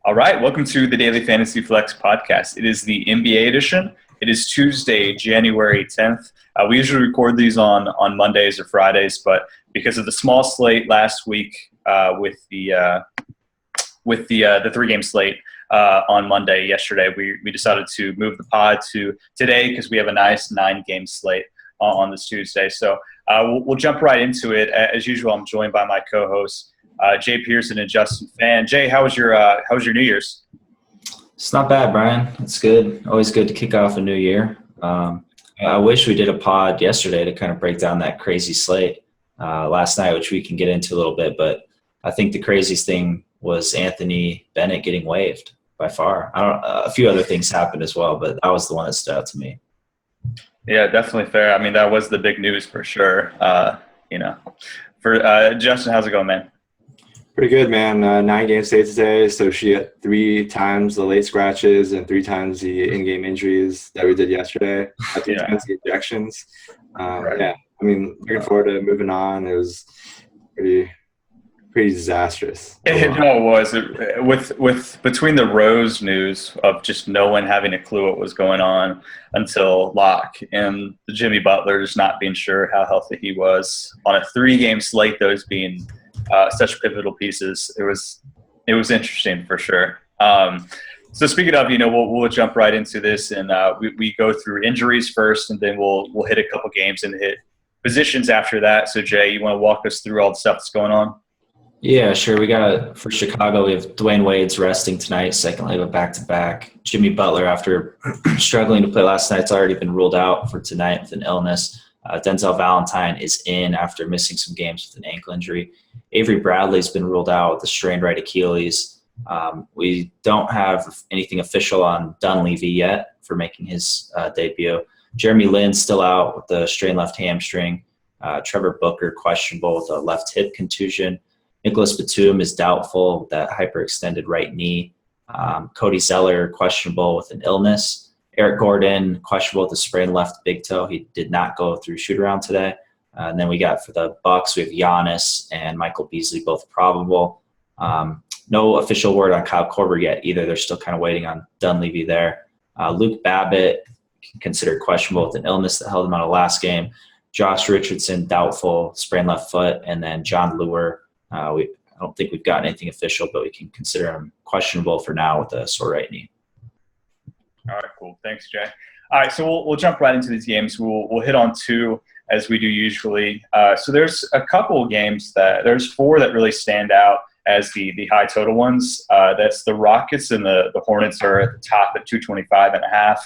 All right, welcome to the Daily Fantasy Flex podcast. It is the NBA edition. It is Tuesday, January 10th. We usually record these on Mondays or Fridays, but because of the small slate last week with the 3-game slate on Monday yesterday, we decided to move the pod to today because we have a nice 9-game slate on this Tuesday. So we'll jump right into it. As usual, I'm joined by my co-hosts, Jay Persson and Justin Phan. Jay, how was your New Year's? It's not bad, Bryan. It's good. Always good to kick off a new year. I wish we did a pod yesterday to kind of break down that crazy slate last night, which we can get into a little bit. But I think the craziest thing was Anthony Bennett getting waived by far. A few other things happened as well, but that was the one that stood out to me. Yeah, definitely fair. I mean, that was the big news for sure. For Justin, how's it going, man? Pretty good, man. 9-game slate today, so she had 3 times the late scratches and 3 times the in-game injuries that we did yesterday. 3 times the ejections. Right. Yeah, I mean, looking forward to moving on. It was pretty disastrous. It was. With between the Rose news of just no one having a clue what was going on until lock, and the Jimmy Butler just not being sure how healthy he was on a 3-game slate, those being such pivotal pieces. It was interesting for sure. So speaking of, we'll jump right into this, and we go through injuries first, and then we'll hit a couple games and hit positions after that. So Jay, you want to walk us through all the stuff that's going on? Yeah, sure. For Chicago, we have Dwayne Wade's resting tonight, second leg of back-to-back. Jimmy Butler, after struggling to play last night, it's already been ruled out for tonight with an illness. Denzel Valentine is in after missing some games with an ankle injury. Avery Bradley's been ruled out with a strained right Achilles. We don't have anything official on Dunleavy yet for making his debut. Jeremy Lin's still out with the strained left hamstring. Trevor Booker questionable with a left hip contusion. Nicholas Batum is doubtful with that hyperextended right knee. Cody Zeller questionable with an illness. Eric Gordon questionable with a sprained left big toe. He did not go through shoot-around today. And then we got for the Bucks, we have Giannis and Michael Beasley, both probable. No official word on Kyle Korver yet either. They're still kind of waiting on Dunleavy there. Luke Babbitt considered questionable with an illness that held him out of last game. Josh Richardson, doubtful, sprained left foot. And then John Lure, I don't think we've gotten anything official, but we can consider him questionable for now with a sore right knee. All right, cool. Thanks, Jay. All right, so we'll jump right into these games. We'll hit on 2 as we do usually. So there's a couple of games there's 4 that really stand out as the high total ones. That's the Rockets and the Hornets are at the top at 225.5.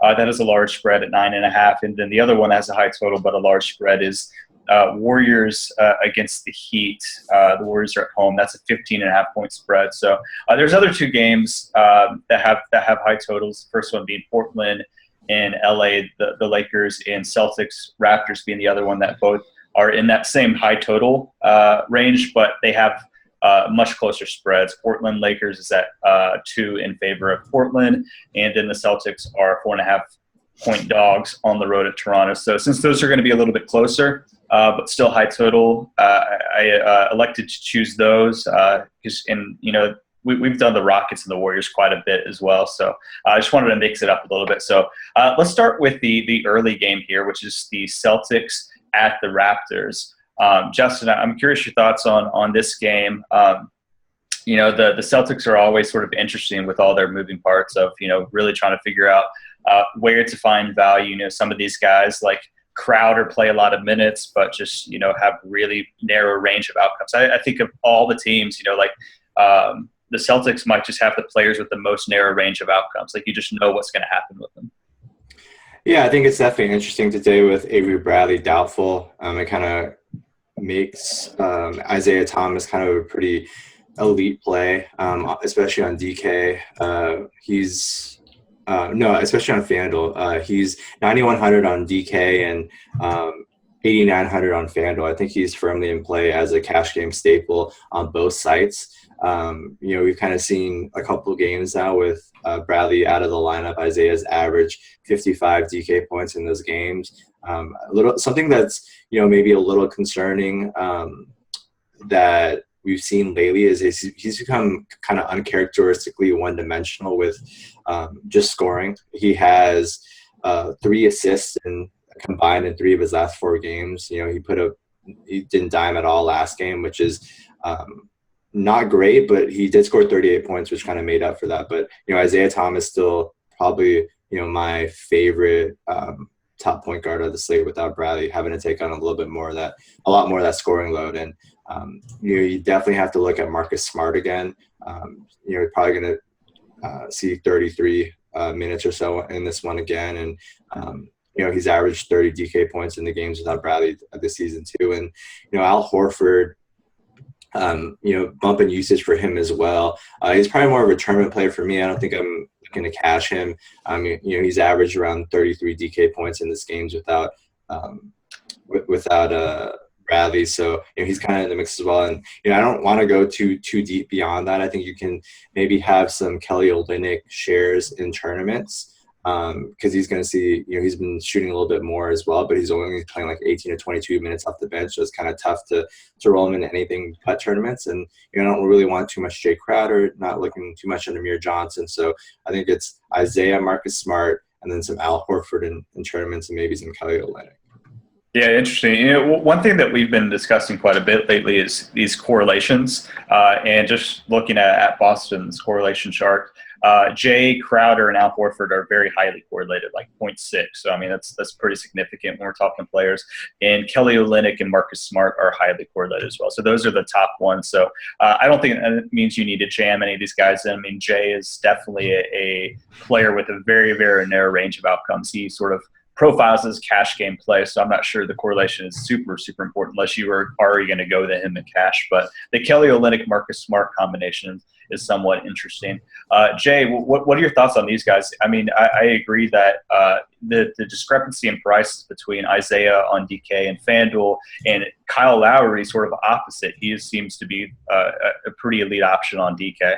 That is a large spread at 9.5. And then the other one has a high total but a large spread is Warriors against the Heat. The Warriors are at home. That's a 15.5-point spread. So there's other 2 games that have high totals. The first one being Portland and LA, the Lakers and Celtics, Raptors being the other one that both are in that same high total range, but they have much closer spreads. Portland Lakers is at 2 in favor of Portland, and then the Celtics are 4.5-point dogs on the road at Toronto. So since those are going to be a little bit closer, but still high total, I elected to choose those because, we've done the Rockets and the Warriors quite a bit as well. So I just wanted to mix it up a little bit. So let's start with the early game here, which is the Celtics at the Raptors. Justin, I'm curious your thoughts on this game. The Celtics are always sort of interesting with all their moving parts of, really trying to figure out where to find value. Some of these guys like Crowder play a lot of minutes, but just, have really narrow range of outcomes. I think of all the teams, the Celtics might just have the players with the most narrow range of outcomes. Like, you just know what's going to happen with them. Yeah, I think it's definitely interesting today with Avery Bradley doubtful. It kind of makes Isaiah Thomas kind of a pretty elite play, especially on DK. Especially on FanDuel. He's 9,100 on DK and 8,900 on FanDuel. I think he's firmly in play as a cash game staple on both sites. We've kind of seen a couple of games now with Bradley out of the lineup. Isaiah's average 55 DK points in those games. Something that's maybe a little concerning that we've seen lately is he's become kind of uncharacteristically one-dimensional with just scoring. He has 3 assists combined in 3 of his last 4 games. He didn't dime at all last game, which is not great, but he did score 38 points, which kind of made up for that. But Isaiah Thomas still probably my favorite top point guard of the slate without Bradley having to take on a lot more of that scoring load. And you definitely have to look at Marcus Smart again. You're probably going to see 33 minutes or so in this one again, and he's averaged 30 DK points in the games without Bradley this season too. And Al Horford, bumping usage for him as well. He's probably more of a tournament player for me. I don't think I'm going to cash him. He's averaged around 33 DK points in this games without Bradley. So he's kind of in the mix as well. And I don't want to go too deep beyond that. I think you can maybe have some Kelly Olynyk shares in tournaments. Because he's going to see, he's been shooting a little bit more as well, but he's only playing like 18 to 22 minutes off the bench. So it's kind of tough to roll him into anything but tournaments. And I don't really want too much Jay Crowder, not looking too much into Mears Johnson. So I think it's Isaiah, Marcus Smart, and then some Al Horford in tournaments, and maybe some Kelly Olynyk. Yeah, interesting. One thing that we've been discussing quite a bit lately is these correlations, and just looking at Boston's correlation chart. Jay Crowder and Al Horford are very highly correlated, like 0.6. So, that's pretty significant when we're talking players. And Kelly Olynyk and Marcus Smart are highly correlated as well. So those are the top ones. So I don't think that means you need to jam any of these guys in. Jay is definitely a player with a very, very narrow range of outcomes. He sort of profiles as cash game play, so I'm not sure the correlation is super, super important unless you were already going to go to him in cash. But the Kelly Olynyk Marcus Smart combination is somewhat interesting. Jay, what are your thoughts on these guys? I agree that the discrepancy in prices between Isaiah on DK and FanDuel and Kyle Lowry sort of opposite. He seems to be a pretty elite option on DK.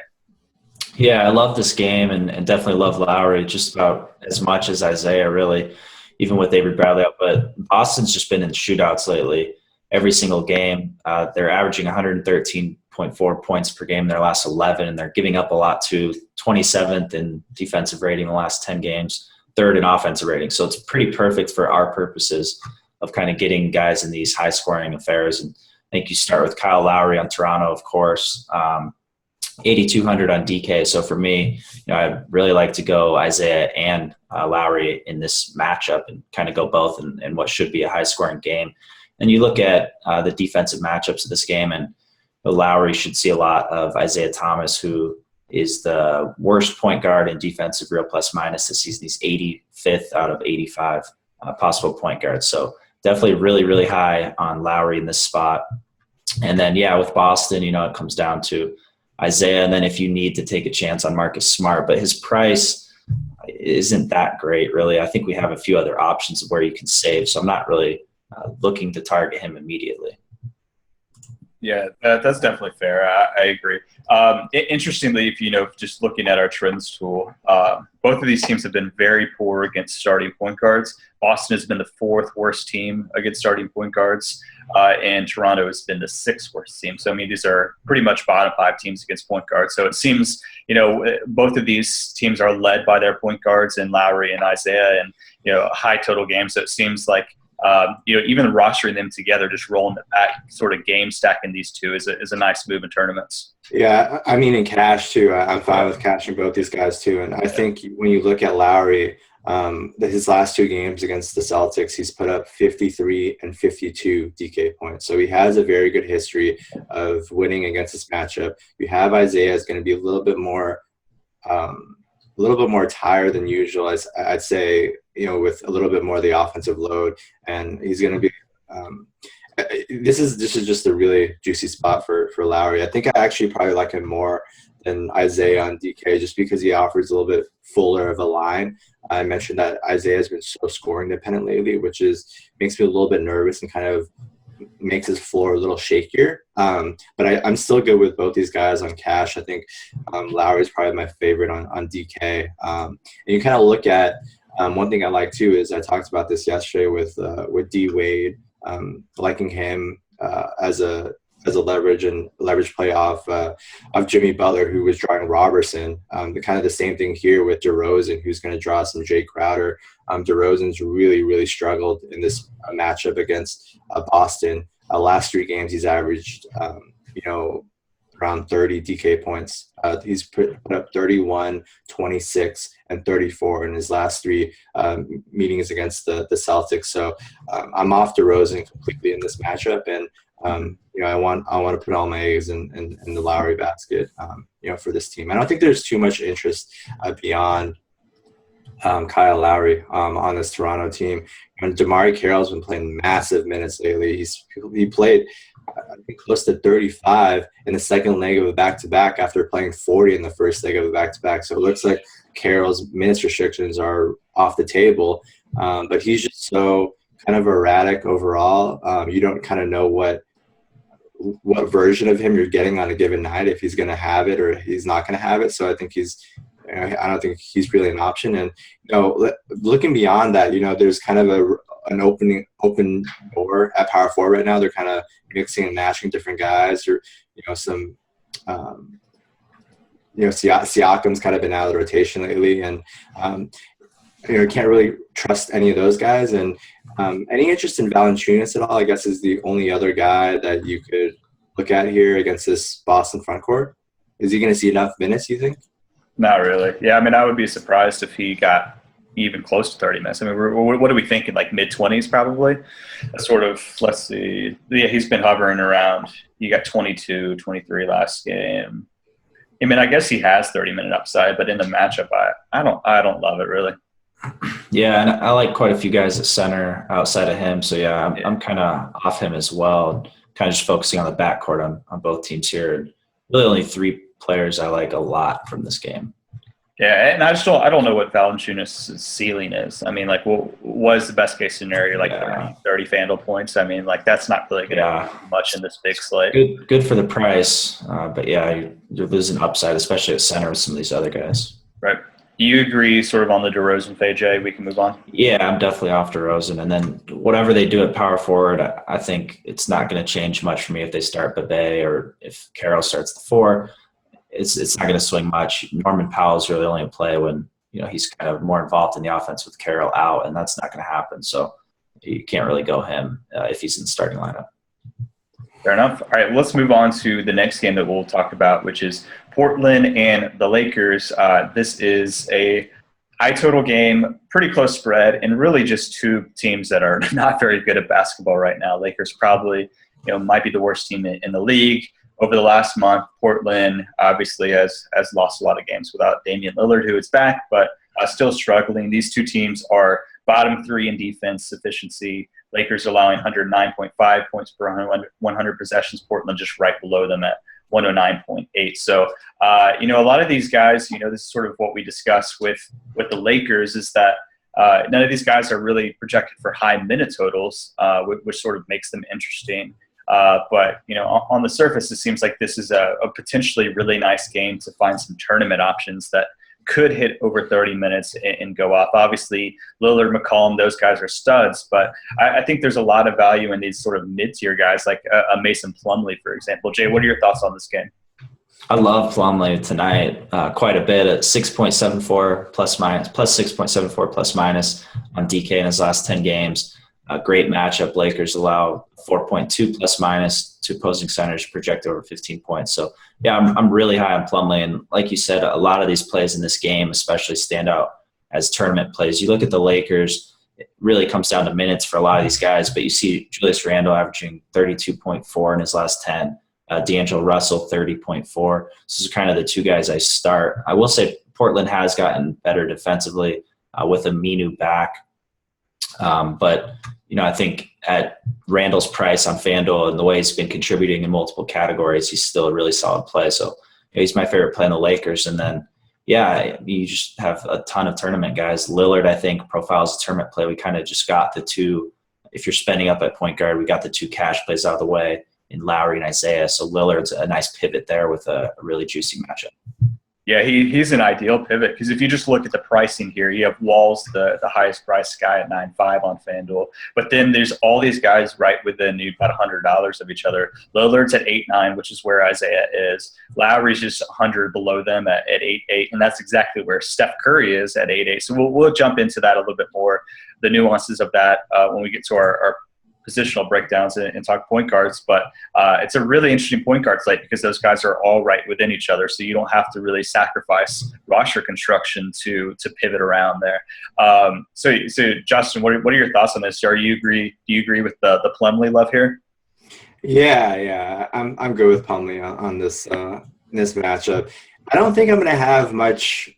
Yeah, I love this game and definitely love Lowry just about as much as Isaiah, really, even with Avery Bradley out. But Boston's just been in shootouts lately. Every single game, they're averaging 113.4 points per game in their last 11, and they're giving up a lot too. 27th in defensive rating in the last 10 games, 3rd in offensive rating. So it's pretty perfect for our purposes of kind of getting guys in these high-scoring affairs. And I think you start with Kyle Lowry on Toronto, of course, 8,200 on DK. So for me, I really like to go Isaiah and Lowry in this matchup and kind of go both in what should be a high-scoring game. And you look at the defensive matchups of this game, and Lowry should see a lot of Isaiah Thomas, who is the worst point guard in defensive real plus minus this season. He's 85th out of 85 possible point guards. So definitely really, really high on Lowry in this spot. And then, with Boston, it comes down to Isaiah, and then if you need to take a chance on Marcus Smart, but his price isn't that great, really. I think we have a few other options of where you can save, so I'm not really looking to target him immediately. Yeah, that's definitely fair. I agree. Interestingly, if just looking at our trends tool, both of these teams have been very poor against starting point guards. Boston has been the 4th worst team against starting point guards, and Toronto has been the 6th worst team. So, these are pretty much bottom 5 teams against point guards. So it seems, both of these teams are led by their point guards in Lowry and Isaiah, and, high total games. So it seems like, even rostering them together, just rolling it back, sort of game stacking these two is a nice move in tournaments. Yeah, in cash too, I'm fine with cashing both these guys too. And I think when you look at Lowry, his last 2 games against the Celtics, he's put up 53 and 52 DK points. So he has a very good history of winning against this matchup. You have Isaiah is going to be a little bit more tired than usual. I'd say, with a little bit more of the offensive load, and he's going to be. This is just a really juicy spot for Lowry. I think I actually probably like him more than Isaiah on DK, just because he offers a little bit fuller of a line. I mentioned that Isaiah has been so scoring dependent lately, which makes me a little bit nervous and kind of makes his floor a little shakier. But I'm still good with both these guys on cash. I think Lowry is probably my favorite on DK. And you kind of look at one thing I like too is I talked about this yesterday with D Wade, liking him as a as a leverage play off of Jimmy Butler, who was drawing Robertson. Kind of the same thing here with DeRozan, who's going to draw some Jay Crowder. DeRozan's really struggled in this matchup against Boston. Last 3 games, he's averaged around 30 DK points. He's put up 31, 26, and 34 in his last 3 meetings against the Celtics. So I'm off DeRozan completely in this matchup, and I want to put all my eggs in the Lowry basket. For this team, I don't think there's too much interest beyond Kyle Lowry on this Toronto team. And DeMarre Carroll's been playing massive minutes lately. He played I think close to 35 in the second leg of a back-to-back after playing 40 in the first leg of a back-to-back. So it looks like Carroll's minutes restrictions are off the table, but he's just so kind of erratic overall. You don't kind of know what version of him you're getting on a given night, if he's going to have it or he's not going to have it. So I don't think he's really an option. And looking beyond that, there's kind of an open door at power forward right now. They're kind of mixing and matching different guys, or some Siakam's kind of been out of the rotation lately, and can't really trust any of those guys. And any interest in Valanciunas at all, I guess, is the only other guy that you could look at here against this Boston front court. Is he going to see enough minutes, you think? Not really. Yeah, I mean, I would be surprised if he got even close to 30 minutes. I mean, what are we thinking, like mid-20s probably? Sort of, let's see. Yeah, he's been hovering around. He got 22, 23 last game. I mean, I guess he has 30-minute upside, but in the matchup, I don't love it really. Yeah, and I like quite a few guys at center outside of him. So, yeah, I'm kind of off him as well, kind of just focusing on the backcourt on both teams here. Really only 3 players I like a lot from this game. Yeah, and I don't know what Valanciunas' ceiling is. I mean, like, what is the best case scenario? Like 30 FanDuel points? I mean, like, that's not really going to do much in this big slate. Good for the price, but yeah, you're losing upside, especially at center with some of these other guys. Right. You agree sort of on the DeRozan fade, Jay? We can move on? Yeah, I'm definitely off DeRozan. And then whatever they do at power forward, I think it's not going to change much for me if they start Bebe or if Carroll starts the 4. It's not going to swing much. Norman Powell's really only in play when he's kind of more involved in the offense with Carroll out, and that's not going to happen. So you can't really go him if he's in the starting lineup. Fair enough. All right, let's move on to the next game that we'll talk about, which is Portland and the Lakers. This is a high total game, pretty close spread, and really just 2 teams that are not very good at basketball right now. Lakers probably might be the worst team in the league. Over the last month, Portland obviously has lost a lot of games without Damian Lillard, who is back, but still struggling. These 2 teams are bottom 3 in defense efficiency. Lakers allowing 109.5 points per 100 possessions. Portland just right below them at 109.8. So, a lot of these guys, this is sort of what we discuss with the Lakers, is that none of these guys are really projected for high minute totals, which sort of makes them interesting. But on the surface, it seems like this is a potentially really nice game to find some tournament options that could hit over 30 minutes and go off. Obviously, Lillard, McCollum, those guys are studs, but I think there's a lot of value in these sort of mid-tier guys like a Mason Plumlee, for example. Jay, what are your thoughts on this game? I love Plumlee tonight quite a bit at 6.74 plus 6.74 plus minus on DK in his last 10 games. A great matchup. Lakers allow 4.2 plus minus to opposing centers, project over 15 points. So, yeah, I'm really high on Plumlee. And like you said, a lot of these plays in this game especially stand out as tournament plays. You look at the Lakers, it really comes down to minutes for a lot of these guys, but you see Julius Randle averaging 32.4 in his last 10. D'Angelo Russell, 30.4. This is kind of the 2 guys I start. I will say Portland has gotten better defensively with Aminu back. But, I think at Randall's price on FanDuel and the way he's been contributing in multiple categories, he's still a really solid play. So he's my favorite play in the Lakers. And then, yeah, you just have a ton of tournament guys. Lillard, I think, profiles a tournament play. We kind of just got the 2. If you're spending up at point guard, we got the 2 cash plays out of the way in Lowry and Isaiah. So Lillard's a nice pivot there with a really juicy matchup. Yeah, he's an ideal pivot because if you just look at the pricing here, you have Walls, the highest priced guy at 9.5 on FanDuel, but then there's all these guys right within about $100 of each other. Lillard's at 8.9, which is where Isaiah is. Lowry's just 100 below them at 8.8, and that's exactly where Steph Curry is at 8.8. So we'll jump into that a little bit more, the nuances of that when we get to our positional breakdowns and talk point guards, but it's a really interesting point guard slate because those guys are all right within each other, so you don't have to really sacrifice roster construction to pivot around there. So Justin, what are your thoughts on this? Do you agree with the Plumlee love here? Yeah, I'm good with Plumlee on this this matchup. I don't think I'm going to have much.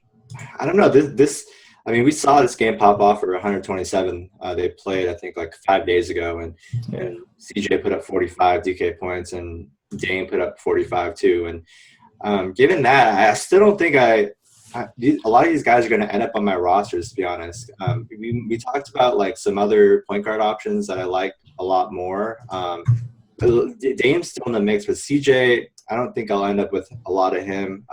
I don't know this. I mean, we saw this game pop off for 127. They played, I think, like 5 days ago, and CJ put up 45 DK points, and Dame put up 45 too. And given that, I still don't think a lot of these guys are going to end up on my rosters, to be honest. We talked about like some other point guard options that I like a lot more. Dame's still in the mix, but CJ, I don't think I'll end up with a lot of him.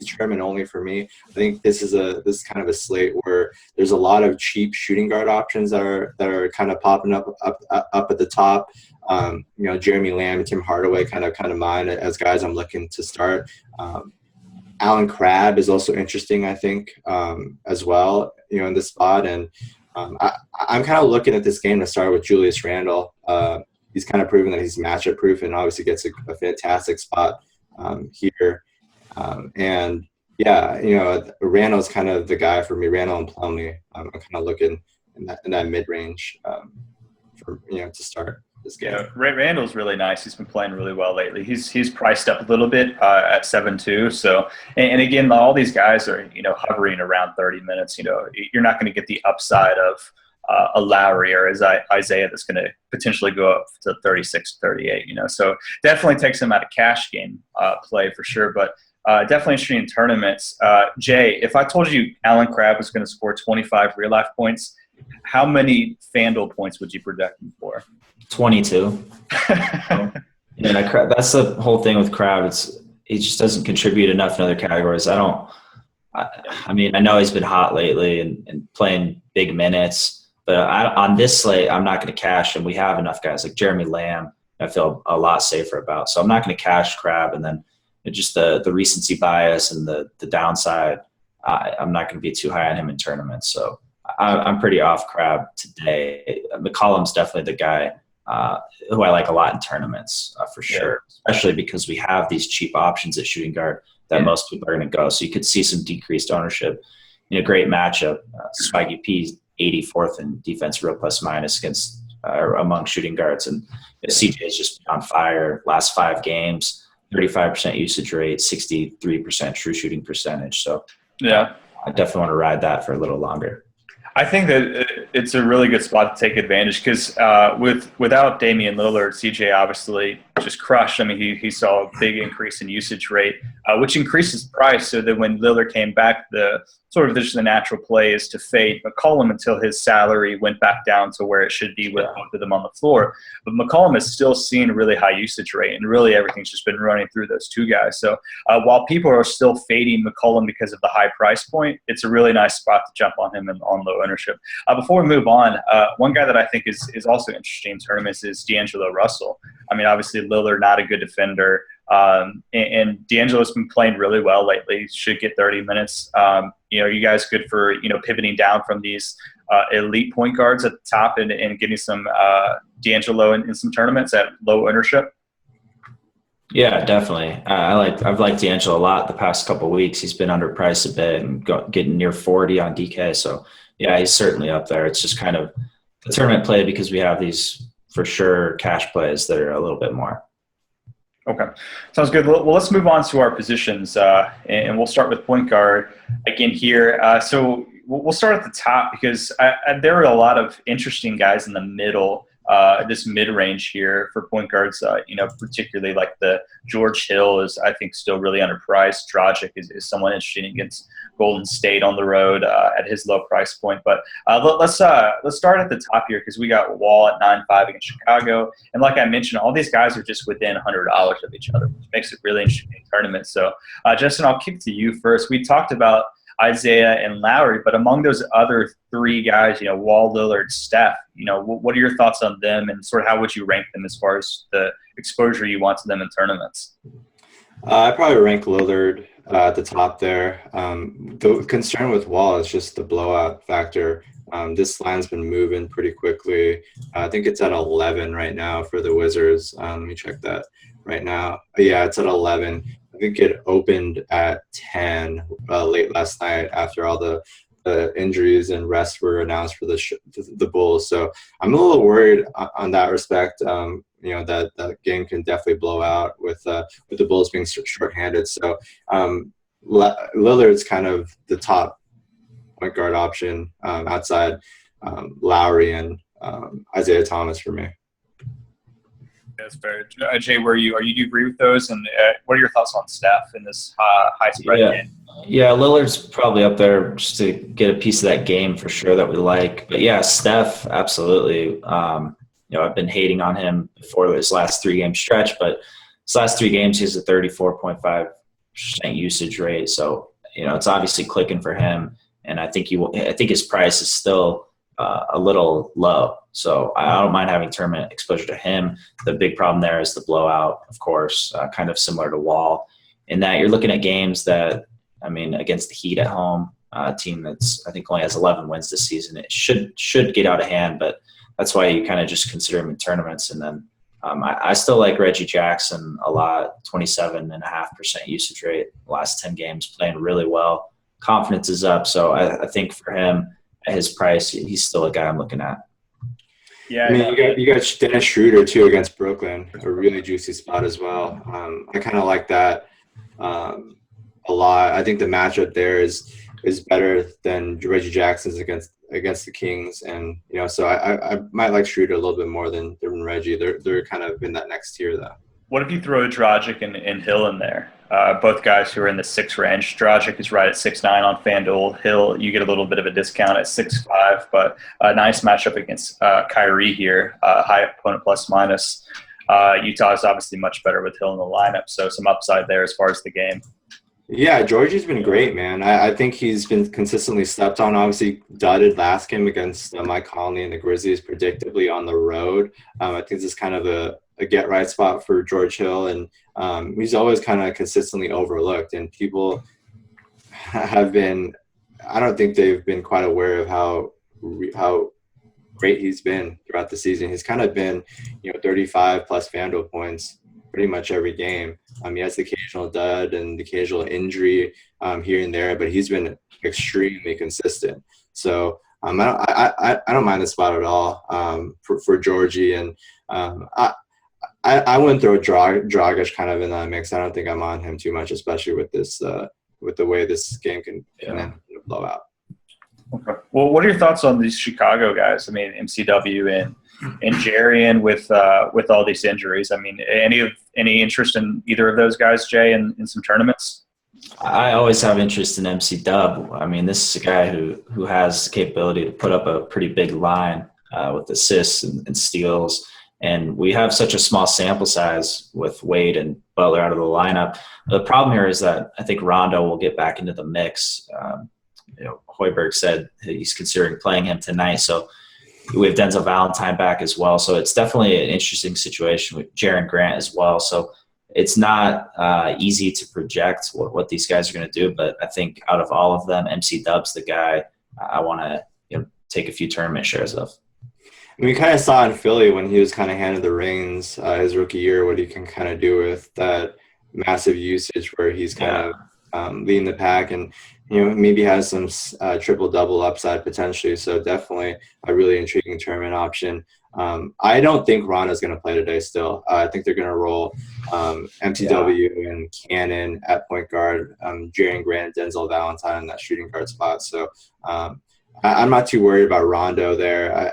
Determined only for me. I think this is kind of a slate where there's a lot of cheap shooting guard options that are kind of popping up at the top. Jeremy Lamb and Tim Hardaway kind of mine as guys I'm looking to start. Alan Crabb is also interesting, I think, as well. In this spot, and I'm kind of looking at this game to start with Julius Randle. He's kind of proven that he's matchup proof, and obviously gets a fantastic spot here. Randall's kind of the guy for me. Randall and Plumlee. I'm kind of looking in that mid range to start this game. Yeah, Randall's really nice. He's been playing really well lately. He's priced up a little bit at 7.2. So, and again, all these guys are hovering around 30 minutes. You're not going to get the upside of a Lowry or Isaiah that's going to potentially go up to 36, 38. So definitely takes him out of cash game play for sure, but. Definitely interesting in tournaments. Jay, if I told you Alan Crabb was going to score 25 real-life points, how many FanDuel points would you predict him for? 22. That's the whole thing with Crabb. He just doesn't contribute enough in other categories. I know he's been hot lately and playing big minutes, but on this slate, I'm not going to cash him. We have enough guys like Jeremy Lamb I feel a lot safer about. So I'm not going to cash Crabb, and then just the recency bias and the downside, I'm not going to be too high on him in tournaments. So I'm pretty off Crabb today. McCollum's definitely the guy who I like a lot in tournaments for sure, especially because we have these cheap options at shooting guard that most people are going to go. So you could see some decreased ownership in a great matchup. Swaggy P 84th in defense real plus minus against among shooting guards. And CJ's just on fire last 5 games. 35% usage rate, 63% true shooting percentage. So I definitely want to ride that for a little longer. I think that it's a really good spot to take advantage because without Damian Lillard, CJ obviously just crushed. I mean, he saw a big increase in usage rate, which increases price. So that when Lillard came back, the natural play is to fade McCollum until his salary went back down to where it should be with both of them on the floor. But McCollum is still seeing a really high usage rate, and really everything's just been running through those two guys. So while people are still fading McCollum because of the high price point, it's a really nice spot to jump on him and on low ownership. Before we move on, one guy that I think is also interesting in tournaments is D'Angelo Russell. I mean, obviously Lillard, not a good defender. And D'Angelo's been playing really well lately. Should get 30 minutes. You guys good for pivoting down from these elite point guards at the top and getting some D'Angelo in some tournaments at low ownership? Yeah, definitely. I've liked D'Angelo a lot the past couple of weeks. He's been underpriced a bit and getting near 40 on DK. So yeah, he's certainly up there. It's just kind of the tournament play because we have these for sure cash plays that are a little bit more. Okay, sounds good. Well, let's move on to our positions, and we'll start with point guard again here. So we'll start at the top because there are a lot of interesting guys in the middle this mid-range here for point guards, particularly like the George Hill is, I think, still really underpriced. Dragic is someone interesting against Golden State on the road at his low price point. But let's start at the top here because we got Wall at 9.5 against Chicago. And like I mentioned, all these guys are just within $100 of each other, which makes it really interesting tournament. So, Justin, I'll kick to you first. We talked about Isaiah and Lowry, but among those other three guys, Wall, Lillard, Steph, what are your thoughts on them and sort of how would you rank them as far as the exposure you want to them in tournaments? I probably rank Lillard at the top there. The concern with Wall is just the blowout factor. This line's been moving pretty quickly. I think it's at 11 right now for the Wizards. Let me check that right now. Yeah, it's at 11. I think it opened at 10 late last night after all the injuries and rest were announced for the Bulls. So I'm a little worried on that respect. That game can definitely blow out with the Bulls being shorthanded. So Lillard's kind of the top point guard option outside Lowry and Isaiah Thomas for me. That's fair. Jay, do you agree with those? And what are your thoughts on Steph in this high spread game? Yeah, Lillard's probably up there just to get a piece of that game for sure that we like. But yeah, Steph, absolutely. I've been hating on him before this last 3-game stretch, but his last 3 games, he has a 34.5% usage rate. So, it's obviously clicking for him. And I think his price is still a little low. So I don't mind having tournament exposure to him. The big problem there is the blowout, of course, kind of similar to Wall, in that you're looking at games that, against the Heat at home, a team that's I think only has 11 wins this season. It should get out of hand, but that's why you kind of just consider him in tournaments. And then I still like Reggie Jackson a lot, 27.5% usage rate, last 10 games, playing really well. Confidence is up. So I think for him, at his price, he's still a guy I'm looking at. Yeah, you got Dennis Schroeder too against Brooklyn, a really juicy spot as well. I kind of like that a lot. I think the matchup there is better than Reggie Jackson's against the Kings, and so I might like Schroeder a little bit more than Reggie. They're kind of in that next tier though. What if you throw Dragic and Hill in there? Both guys who are in the 6 range. Dragic is right at 6'9" on FanDuel. Hill, you get a little bit of a discount at 6'5", but a nice matchup against Kyrie here, high opponent plus minus. Utah is obviously much better with Hill in the lineup, so some upside there as far as the game. Yeah, Georgie's been great, man. I think he's been consistently slept on. Obviously, dudded last game against Mike Conley and the Grizzlies, predictably on the road. I think this is kind of a get-right spot for George Hill, and he's always kind of consistently overlooked. And people have been – I don't think they've been quite aware of how great he's been throughout the season. He's kind of been, 35-plus FanDuel points pretty much every game. He has the occasional dud and the occasional injury here and there, but he's been extremely consistent. So I don't mind the spot at all for Georgie. And I wouldn't throw Dragic kind of in that mix. I don't think I'm on him too much, especially with this with the way this game can end blow out. Okay. Well, what are your thoughts on these Chicago guys? MCW and Jarian with all these injuries. Any interest in either of those guys, Jay, in some tournaments? I always have interest in MC Dub. This is a guy who has the capability to put up a pretty big line with assists and steals. And we have such a small sample size with Wade and Butler out of the lineup. The problem here is that I think Rondo will get back into the mix. Hoiberg said he's considering playing him tonight. So we have Denzel Valentine back as well. So it's definitely an interesting situation with Jaren Grant as well. So it's not easy to project what these guys are going to do. But I think out of all of them, MC Dub's the guy I want to take a few tournament shares of. We kind of saw in Philly when he was kind of handed the reins his rookie year, what he can kind of do with that massive usage where he's kind of leading the pack and, maybe has some triple-double upside potentially. So definitely a really intriguing tournament option. I don't think Rondo's going to play today still. I think they're going to roll MTW and Cannon at point guard, Jaren Grant, Denzel Valentine in that shooting guard spot. So I'm not too worried about Rondo there.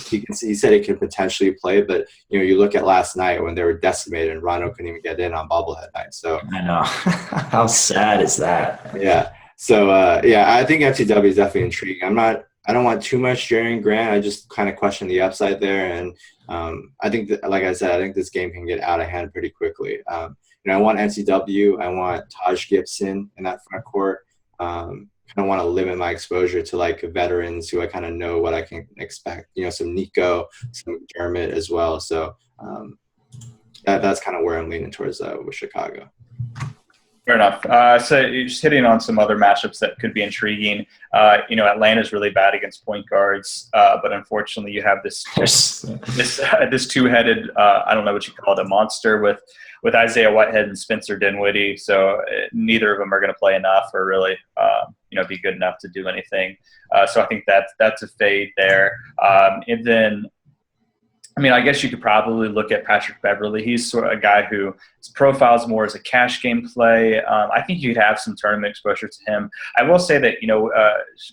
he said he could potentially play, but you look at last night when they were decimated and Rondo couldn't even get in on bobblehead night. So I know. How sad is that? yeah. So I think FTW is definitely intriguing. I don't want too much Jerry Grant. I just kind of question the upside there, and I think that, like I said, I think this game can get out of hand pretty quickly. I want NCW. I want Taj Gibson in that front court. I want to limit my exposure to like veterans who I kind of know what I can expect. Some Nico, some Dermot as well. So that's kind of where I'm leaning towards with Chicago. Fair enough. So you're just hitting on some other matchups that could be intriguing. Atlanta's really bad against point guards, but unfortunately you have this two-headed, I don't know what you call it, a monster with Isaiah Whitehead and Spencer Dinwiddie. So neither of them are going to play enough or really, be good enough to do anything. So I think that's a fade there. And then, I guess you could probably look at Patrick Beverly. He's sort of a guy who his profile is more as a cash game play. I think you could have some tournament exposure to him. I will say that,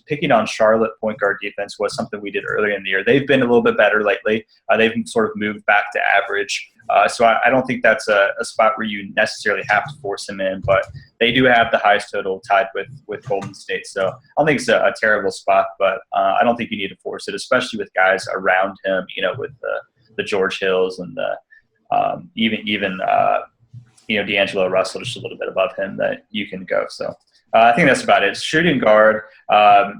picking on Charlotte point guard defense was something we did earlier in the year. They've been a little bit better lately. They've sort of moved back to average. So I don't think that's a spot where you necessarily have to force him in, but they do have the highest total tied with Golden State. So I don't think it's a terrible spot, but I don't think you need to force it, especially with guys around him, with the George Hills and the even D'Angelo Russell just a little bit above him that you can go. So I think that's about it. Shooting guard, I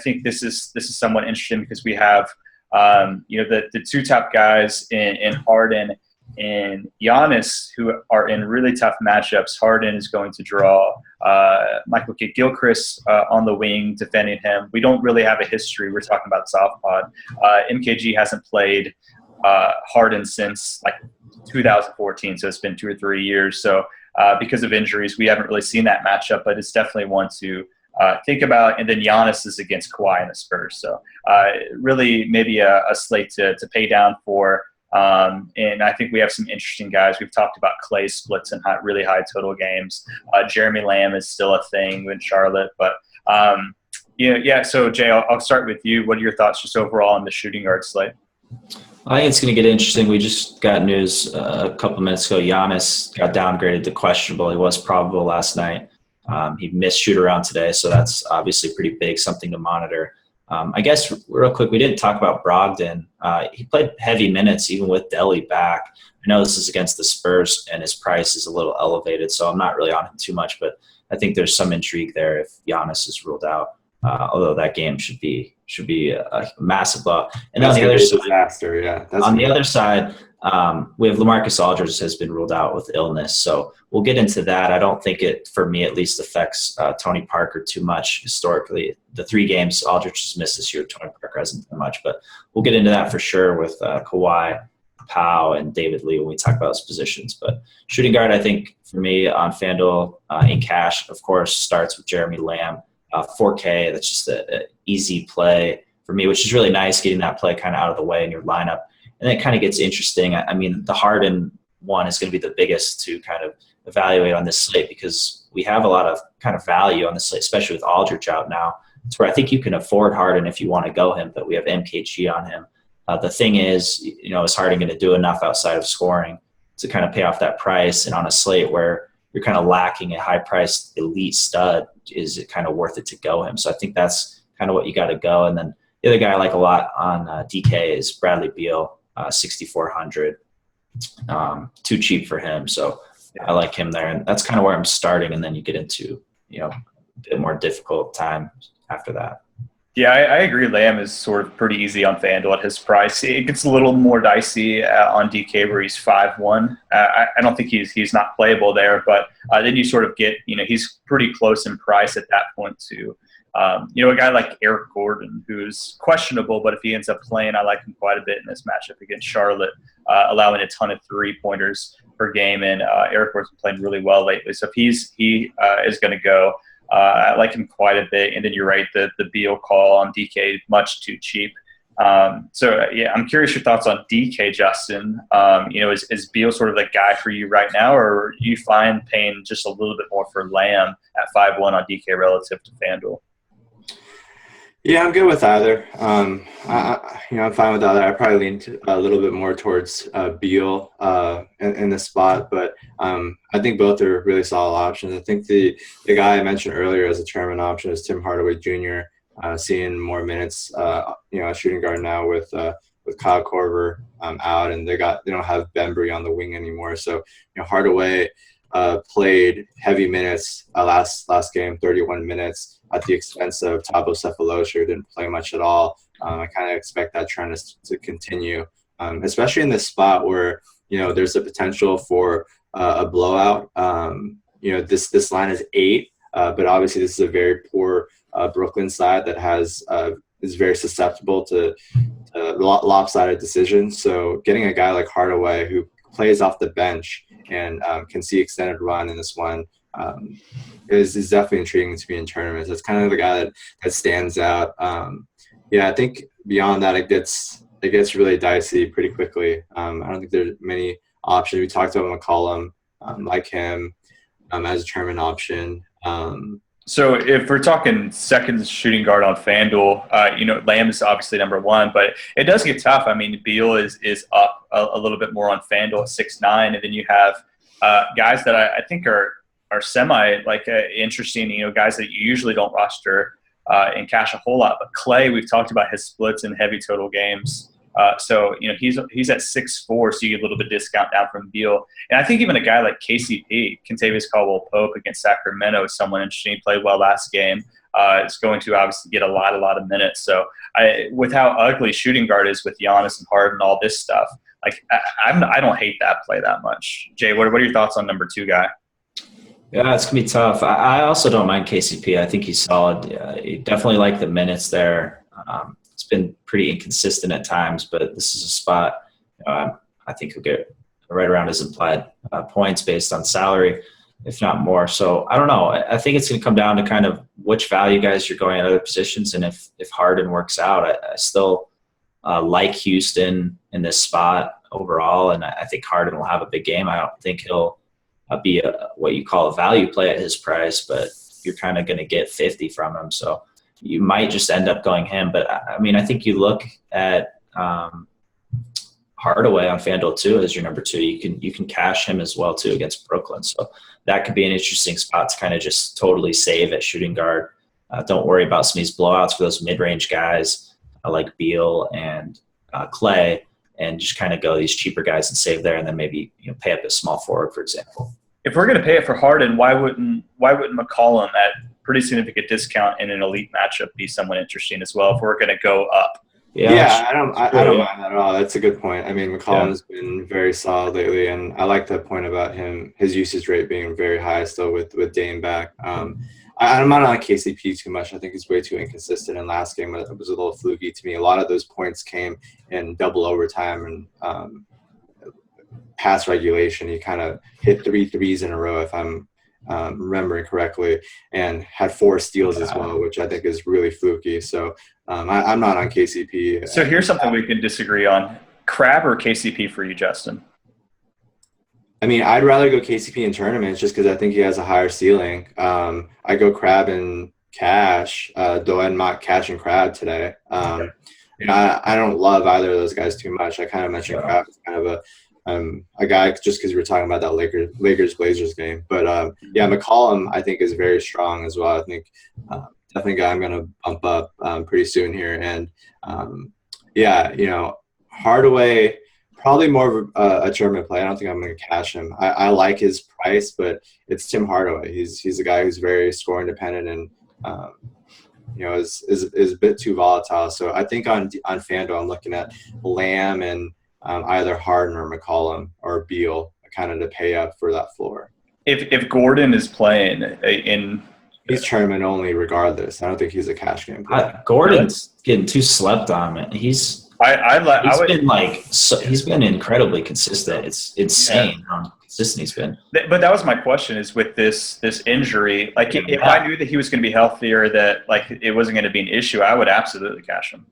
think this is somewhat interesting because we have the two top guys in Harden and Giannis who are in really tough matchups. Harden is going to draw Michael Kidd-Gilchrist on the wing defending him. We don't really have a history. We're talking about soft pod. MKG hasn't played Harden since like 2014, so it's been 2 or 3 years. So because of injuries, we haven't really seen that matchup, but it's definitely one to think about. And then Giannis is against Kawhi and the Spurs. So really maybe a slate to pay down for. And I think we have some interesting guys. We've talked about Clay splits and really high total games. Jeremy Lamb is still a thing in Charlotte. But, so, Jay, I'll start with you. What are your thoughts just overall on the shooting guard slate? I think it's going to get interesting. We just got news a couple minutes ago. Giannis got downgraded to questionable. He was probable last night. He missed shoot-around today, so that's obviously pretty big, something to monitor. I guess real quick, we didn't talk about Brogdon. He played heavy minutes even with Delly back. I know this is against the Spurs, and his price is a little elevated, so I'm not really on him too much, but I think there's some intrigue there if Giannis is ruled out, although that game should be a massive blow. And on the other side, disaster, yeah. On the other side, we have LaMarcus Aldridge has been ruled out with illness, so we'll get into that. I don't think it, for me at least, affects Tony Parker too much historically. The 3 games Aldridge has missed this year, Tony Parker hasn't done much, but we'll get into that for sure with Kawhi, Powell, and David Lee when we talk about those positions. But shooting guard, I think, for me on FanDuel in cash, of course, starts with Jeremy Lamb. 4K, that's just an easy play for me, which is really nice, getting that play kind of out of the way in your lineup. And then it kind of gets interesting. The Harden one is going to be the biggest to kind of evaluate on this slate because we have a lot of kind of value on the slate, especially with Aldridge out now. It's where I think you can afford Harden if you want to go him, but we have MKG on him. The thing is, is Harden going to do enough outside of scoring to kind of pay off that price? And on a slate where you're kind of lacking a high-priced elite stud, is it kind of worth it to go him? So I think that's kind of what you got to go. And then the other guy I like a lot on DK is Bradley Beal. 6,400, too cheap for him. So I like him there. And that's kind of where I'm starting. And then you get into, a bit more difficult time after that. Yeah, I agree. Lamb is sort of pretty easy on FanDuel at his price. It gets a little more dicey on DK where he's 5-1. I don't think he's not playable there, but then you sort of get, he's pretty close in price at that point to, a guy like Eric Gordon, who's questionable, but if he ends up playing, I like him quite a bit in this matchup against Charlotte, allowing a ton of 3-pointers per game. And Eric Gordon's been playing really well lately. So if he is going to go, I like him quite a bit. And then you're right, the Beal call on DK, much too cheap. I'm curious your thoughts on DK, Justin. Is Beal sort of the guy for you right now, or do you find paying just a little bit more for Lamb at 5-1 on DK relative to FanDuel? Yeah, I'm good with either. I'm fine with either. I probably lean a little bit more towards Beal in this spot, but I think both are really solid options. I think the guy I mentioned earlier as a tournament option is Tim Hardaway Jr. Seeing more minutes, shooting guard now with Kyle Korver out, and they don't have Bembry on the wing anymore. So Hardaway played heavy minutes last game, 31 minutes at the expense of Thabo Sefolosha, who didn't play much at all. I kind of expect that trend to continue, especially in this spot where there's a potential for a blowout. This line is 8, but obviously this is a very poor Brooklyn side that is very susceptible to lopsided decisions. So getting a guy like Hardaway who plays off the bench and can see extended run in this one is definitely intriguing to me in tournaments. That's kind of the guy that stands out. I think beyond that it gets really dicey pretty quickly. I don't think there's many options. We talked about McCollum, like him as a tournament option. So if we're talking second shooting guard on FanDuel, Lamb is obviously number 1, but it does get tough. I mean, Beal is up a little bit more on FanDuel at 6'9", and then you have guys that I think are semi interesting. Guys that you usually don't roster and cash a whole lot. But Clay, we've talked about his splits in heavy total games. So he's at 6'4", so you get a little bit discount down from Beal. And I think even a guy like KCP, Kentavious Caldwell-Pope against Sacramento, is someone interesting. He played well last game. Is going to obviously get a lot of minutes. So with how ugly shooting guard is with Giannis and Harden, all this stuff, I don't hate that play that much. Jay, what are your thoughts on number 2 guy? Yeah, it's going to be tough. I also don't mind KCP. I think he's solid. You definitely like the minutes there. It's been pretty inconsistent at times, but this is a spot I think he'll get right around his implied points based on salary, if not more. So I don't know. I think it's going to come down to kind of which value guys you're going at other positions, and if Harden works out. I still like Houston in this spot overall, and I think Harden will have a big game. I don't think he'll be what you call a value play at his price, but you're kind of going to get 50 from him. So you might just end up going him. But I mean, I think you look at Hardaway on FanDuel too as your number 2. You can cash him as well too against Brooklyn. So that could be an interesting spot to kind of just totally save at shooting guard. Don't worry about some of these blowouts for those mid-range guys like Beal and Clay, and just kind of go these cheaper guys and save there, and then maybe pay up a small forward, for example. If we're going to pay it for Harden, why wouldn't McCollum at pretty significant discount in an elite matchup be someone interesting as well if we're going to go up? Yeah, I don't mind that at all. That's a good point. I mean, McCollum's been very solid lately, and I like that point about his usage rate being very high still with Dame back. I'm not on KCP too much. I think he's way too inconsistent. In last game, it was a little fluky to me. A lot of those points came in double overtime and past regulation. He kind of hit 3 threes in a row, if I'm remembering correctly, and had 4 steals as well, which I think is really fluky. So I'm not on KCP. So here's something we can disagree on. Crab or KCP for you, Justin? I mean, I'd rather go KCP in tournaments just because I think he has a higher ceiling. I go Crab and cash, though I'm not cashing Crab today. I don't love either of those guys too much. I kind of mentioned Crab as kind of a guy just because we were talking about that Lakers-Blazers game. But, McCollum I think is very strong as well. I think definitely a guy I'm going to bump up pretty soon here. And, Hardaway – probably more of a tournament play. I don't think I'm going to cash him. I like his price, but it's Tim Hardaway. He's a guy who's very scoring dependent and is a bit too volatile. So I think on FanDuel I'm looking at Lamb and either Harden or McCollum or Beal kind of to pay up for that floor. If Gordon is playing he's tournament only regardless. I don't think he's a cash game play. Gordon's getting too slept on, man. He's been incredibly consistent. It's insane how consistent he's been. But that was my question: is with this injury, if I knew that he was going to be healthier, that it wasn't going to be an issue, I would absolutely cash him.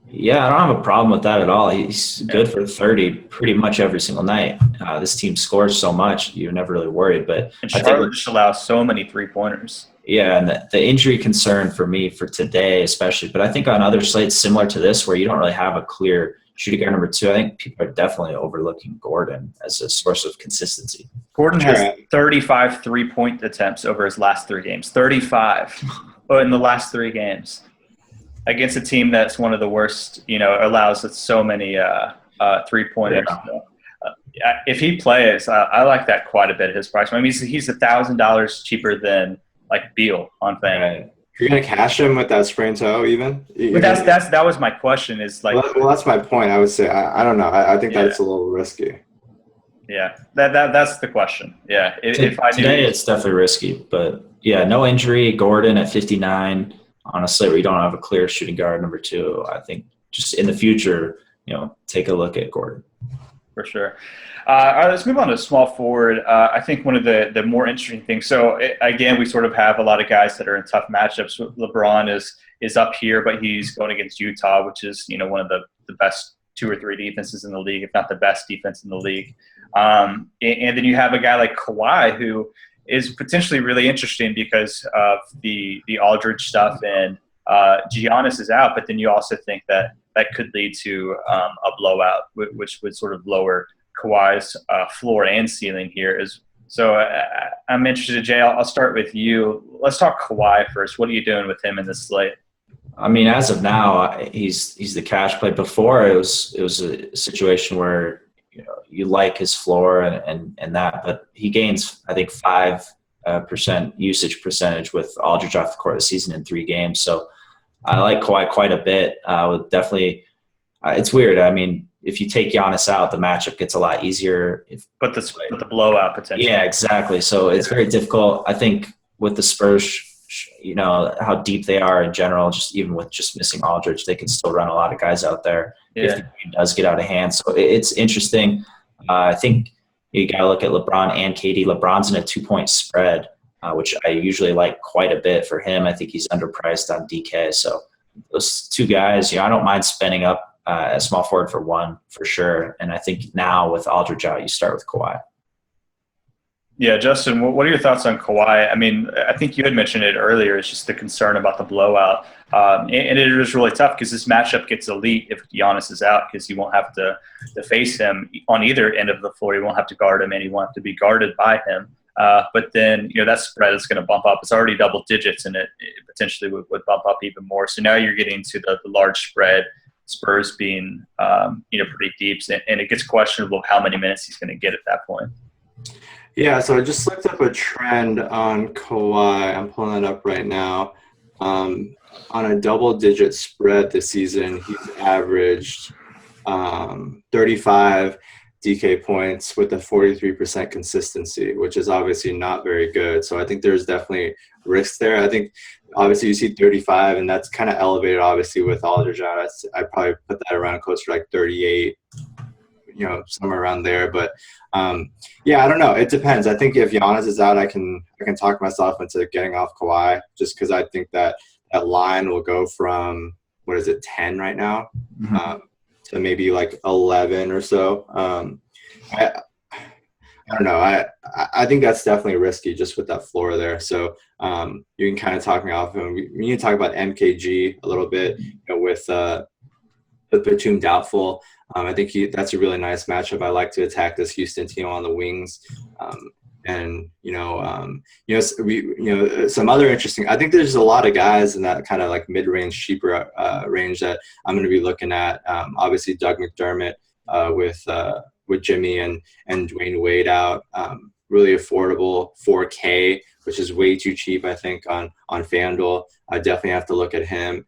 Yeah, I don't have a problem with that at all. He's good for 30 pretty much every single night. This team scores so much, you're never really worried. And Charlotte just allows so many 3-pointers. Yeah, and the injury concern for me for today especially, but I think on other slates similar to this where you don't really have a clear shooting guard number 2, I think people are definitely overlooking Gordon as a source of consistency. Gordon has 35 3-point attempts over his last 3 games. 35 in the last 3 games against a team that's one of the worst, allows so many 3-pointers. Yeah. If he plays, I like that quite a bit at his price. I mean, he's $1,000 cheaper than like Beal on FanDuel. Right. You're gonna cash him with that sprained toe, even. But that was my question. Is like, well, that's my point. I would say I don't know. I think that's a little risky. Yeah, that's the question. Yeah, today it's definitely risky, but yeah, no injury. Gordon at 59 on a slate where you don't have a clear shooting guard number 2. I think just in the future, take a look at Gordon. For sure. All right, let's move on to small forward. I think one of the more interesting things. So again, we sort of have a lot of guys that are in tough matchups. LeBron is up here, but he's going against Utah, which is one of the best 2 or 3 defenses in the league, if not the best defense in the league. And then you have a guy like Kawhi who is potentially really interesting because of the Aldridge stuff, and Giannis is out. But then you also think that could lead to a blowout, which would sort of lower Kawhi's floor and ceiling here. So I'm interested, Jay. I'll start with you. Let's talk Kawhi first. What are you doing with him in this slate? I mean, as of now, he's the cash play. Before it was a situation where you like his floor and that, but he gains I think 5% usage percentage with Aldridge off the court this season in 3 games. So I like Kawhi quite a bit. Would definitely. It's weird. I mean, if you take Giannis out, the matchup gets a lot easier. But the blowout potential. Yeah, exactly. So it's very difficult. I think with the Spurs, how deep they are in general, just even with just missing Aldridge, they can still run a lot of guys out there if the game does get out of hand. So it's interesting. I think you got to look at LeBron and KD. LeBron's in a 2-point spread, which I usually like quite a bit for him. I think he's underpriced on DK. So those 2 guys, I don't mind spending up a small forward for 1 for sure. And I think now with Aldridge out, you start with Kawhi. Yeah, Justin, what are your thoughts on Kawhi? I mean, I think you had mentioned it earlier. It's just the concern about the blowout. And it is really tough because this matchup gets elite if Giannis is out, because you won't have to face him on either end of the floor. You won't have to guard him, and you won't have to be guarded by him. But then, that spread is going to bump up. It's already double digits, and it potentially would bump up even more. So now you're getting to the large spread, Spurs being, pretty deep, and it gets questionable how many minutes he's going to get at that point. Yeah, so I just looked up a trend on Kawhi. I'm pulling that up right now. On a double-digit spread this season, he's averaged 35 DK points with a 43% consistency, which is obviously not very good. So I think there's definitely risks there. I think obviously you see 35, and that's kind of elevated obviously with Aldridge out. I'd probably put that around close to like 38, somewhere around there. But I don't know. It depends. I think if Giannis is out, I can talk myself into getting off Kawhi, just because I think that line will go from, 10 right now, to maybe like 11 or so. I don't know. I think that's definitely risky just with that floor there. So you can kind of talk me off him. We need to talk about MKG a little bit, with Batum doubtful. I think that's a really nice matchup. I like to attack this Houston team on the wings. Some other interesting. I think there's a lot of guys in that kind of like mid-range, cheaper range that I'm going to be looking at. Obviously, Doug McDermott with Jimmy and Dwayne Wade out, really affordable, 4K, which is way too cheap, I think, on FanDuel. I definitely have to look at him.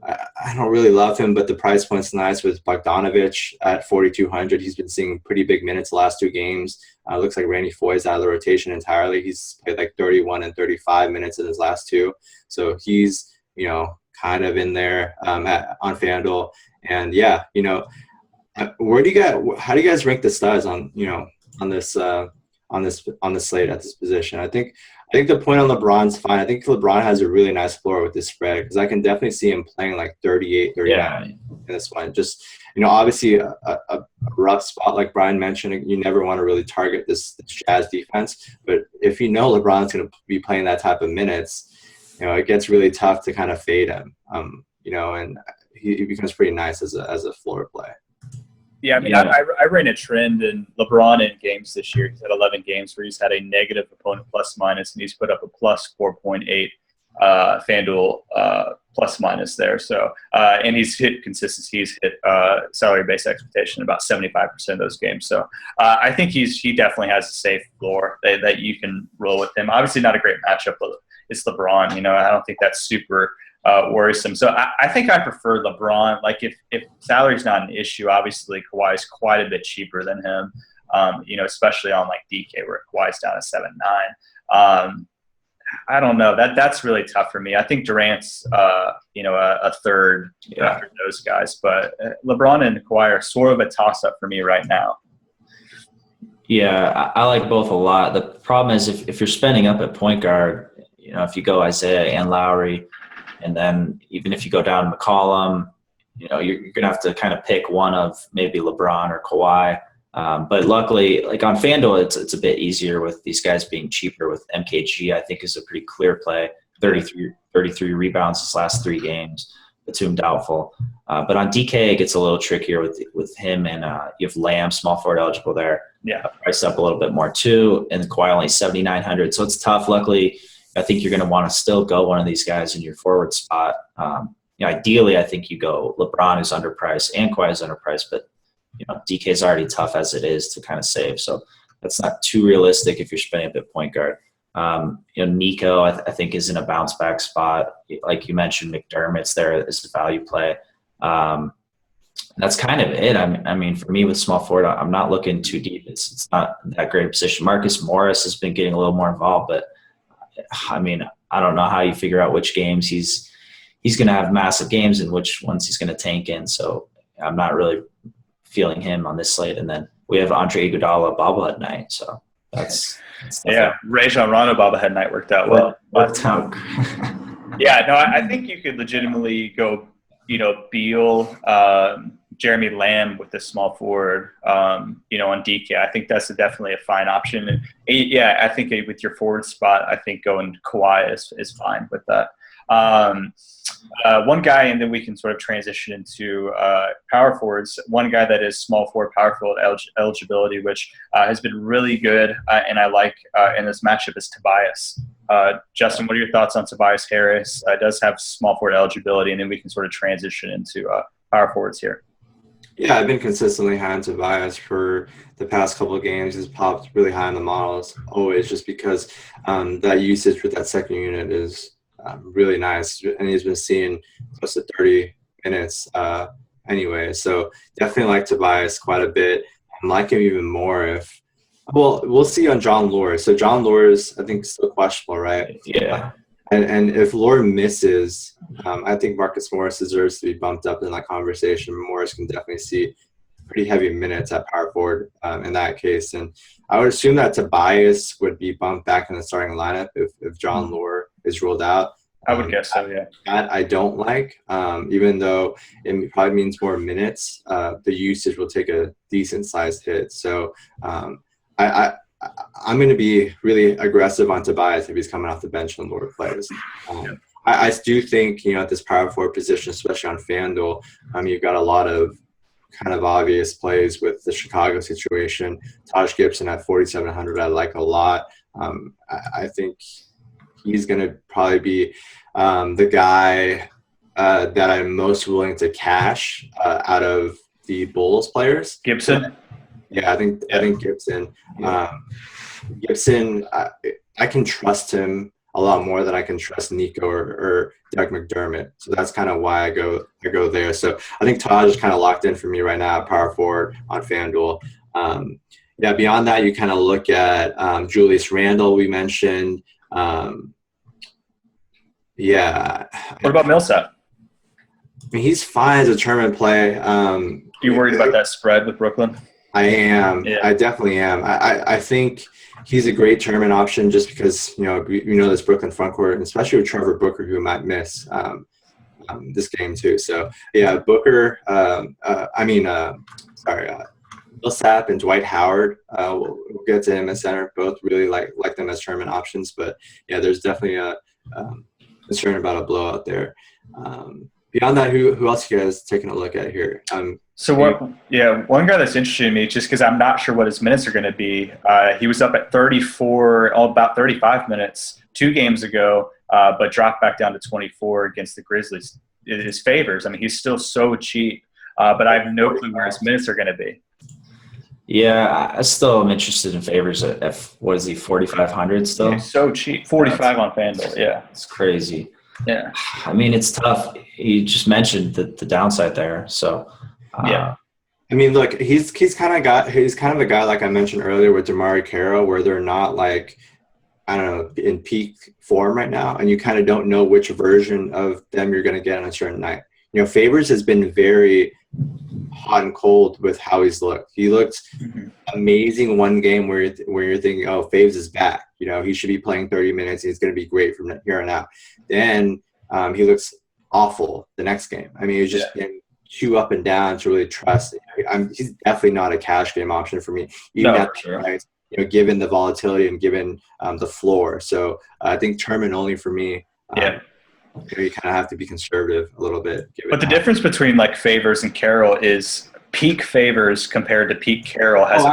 I don't really love him, but the price point's nice with Bogdanovich at 4,200. He's been seeing pretty big minutes the last 2 games. Looks like Randy Foye's out of the rotation entirely. He's played like 31 and 35 minutes in his last 2. So he's, kind of in there on FanDuel. And how do you guys rank the studs on on the slate at this position. I think the point on LeBron's fine. I think LeBron has a really nice floor with this spread because I can definitely see him playing like 38, 39 in this one. Just, obviously a rough spot like Bryan mentioned. You never want to really target this Jazz defense. But if LeBron's going to be playing that type of minutes, it gets really tough to kind of fade him. And he becomes pretty nice as a floor play. Yeah, I ran a trend in LeBron in games this year. He's had 11 games where he's had a negative opponent plus minus, and he's put up a plus 4.8 FanDuel plus minus there. So, and he's hit consistency. He's hit salary-based expectation about 75% of those games. So, I think he definitely has a safe floor that you can roll with him. Obviously, not a great matchup, but it's LeBron. I don't think that's super worrisome. So I think I prefer LeBron. Like if salary's not an issue, obviously Kawhi's quite a bit cheaper than him. Especially on like DK where Kawhi's down to 7.9. I don't know. That's really tough for me. I think Durant's a third after those guys, but LeBron and Kawhi are sort of a toss up for me right now. Yeah, I like both a lot. The problem is if you're spending up at point guard, if you go Isaiah and Lowry, and then even if you go down McCollum, you're going to have to kind of pick one of maybe LeBron or Kawhi. But luckily, like on FanDuel, it's a bit easier with these guys being cheaper. With MKG, I think is a pretty clear play. 33 rebounds his last 3 games. Batum doubtful. But on DK, it gets a little trickier with him, and you have Lamb, small forward eligible there. Yeah, price up a little bit more too, and Kawhi only 7,900. So it's tough. Luckily, I think you're going to want to still go one of these guys in your forward spot. Ideally, I think you go LeBron is underpriced and Kawhi is underpriced, but DK is already tough as it is to kind of save. So that's not too realistic if you're spending a bit point guard. Nico, I think, is in a bounce back spot. Like you mentioned, McDermott's there as a value play. That's kind of it. I mean, for me with small forward, I'm not looking too deep. It's not that great a position. Marcus Morris has been getting a little more involved, but I mean, I don't know how you figure out which games he's going to have massive games and which ones he's going to tank in. So I'm not really feeling him on this slate. And then we have Andre Iguodala bobblehead night. So that's Rajon Rondo bobblehead night worked out well. Yeah, no, I think you could legitimately go, Beal, Jeremy Lamb with the small forward, on DK. I think that's definitely a fine option. And I think with your forward spot, I think going Kawhi is fine with that. One guy, and then we can sort of transition into power forwards. One guy that is small forward, power forward eligibility, which has been really good, and I like in this matchup is Tobias. Justin, what are your thoughts on Tobias Harris? Does have small forward eligibility, and then we can sort of transition into power forwards here. Yeah, I've been consistently high on Tobias for the past couple of games. He's popped really high in the models, always, just because that usage with that second unit is really nice. And he's been seeing close to 30 minutes anyway. So definitely like Tobias quite a bit. I like him even more we'll see on John Lure. So John Lure is, I think, still questionable, right? Yeah. And if Lure misses, I think Marcus Morris deserves to be bumped up in that conversation. Morris can definitely see pretty heavy minutes at power forward in that case. And I would assume that Tobias would be bumped back in the starting lineup if John Lure is ruled out. I would guess so, yeah. That I don't like, even though it probably means more minutes. The usage will take a decent-sized hit. So I'm going to be really aggressive on Tobias if he's coming off the bench and Lure plays. I do think, at this power forward position, especially on FanDuel, you've got a lot of kind of obvious plays with the Chicago situation. Taj Gibson at 4,700 I like a lot. I think he's going to probably be the guy that I'm most willing to cash out of the Bulls players. Gibson? Yeah, I think Gibson. Gibson, I can trust him a lot more than I can trust Nico or Doug McDermott. So that's kind of why I go there. So I think Taj is kind of locked in for me right now, power forward on FanDuel. Beyond that, you kind of look at Julius Randle we mentioned. What about Millsap? I mean, he's fine as a tournament play. You worried about that spread with Brooklyn? I am. Yeah. I definitely am. I think he's a great tournament option just because, this Brooklyn front court, and especially with Trevor Booker, who might miss this game too. So, yeah, Booker, Millsap and Dwight Howard, we'll get to him at center. Both really like them as tournament options. But, yeah, there's definitely a concern about a blowout there. Beyond that, who else you guys taking a look at here? One guy that's interesting to me, just because I'm not sure what his minutes are going to be. He was up at 34, about 35 minutes 2 games ago, but dropped back down to 24 against the Grizzlies. His favors. I mean, he's still so cheap, but I have no clue where his minutes are going to be. Yeah, I still am interested in favors at what is he, 4,500 still? He's so cheap, 45 on FanDuel. Yeah, it's crazy. Yeah, I mean, it's tough. You just mentioned the downside there, so. Yeah. I mean, look, he's kind of a guy like I mentioned earlier with DeMarre Carroll, where they're not like, I don't know, in peak form right now, and you kind of don't know which version of them you're going to get on a certain night. Favors has been very hot and cold with how he's looked. He looked amazing one game where you're thinking, oh, Faves is back. He should be playing 30 minutes. He's going to be great from here on out. Then he looks awful the next game. I mean, he's just been too up and down to really trust. He's definitely not a cash game option for me, even at the price, given the volatility and given the floor. So I think tournament only for me. You kind of have to be conservative a little bit. But the difference between like Favors and Carroll is peak Favors compared to peak Carroll has a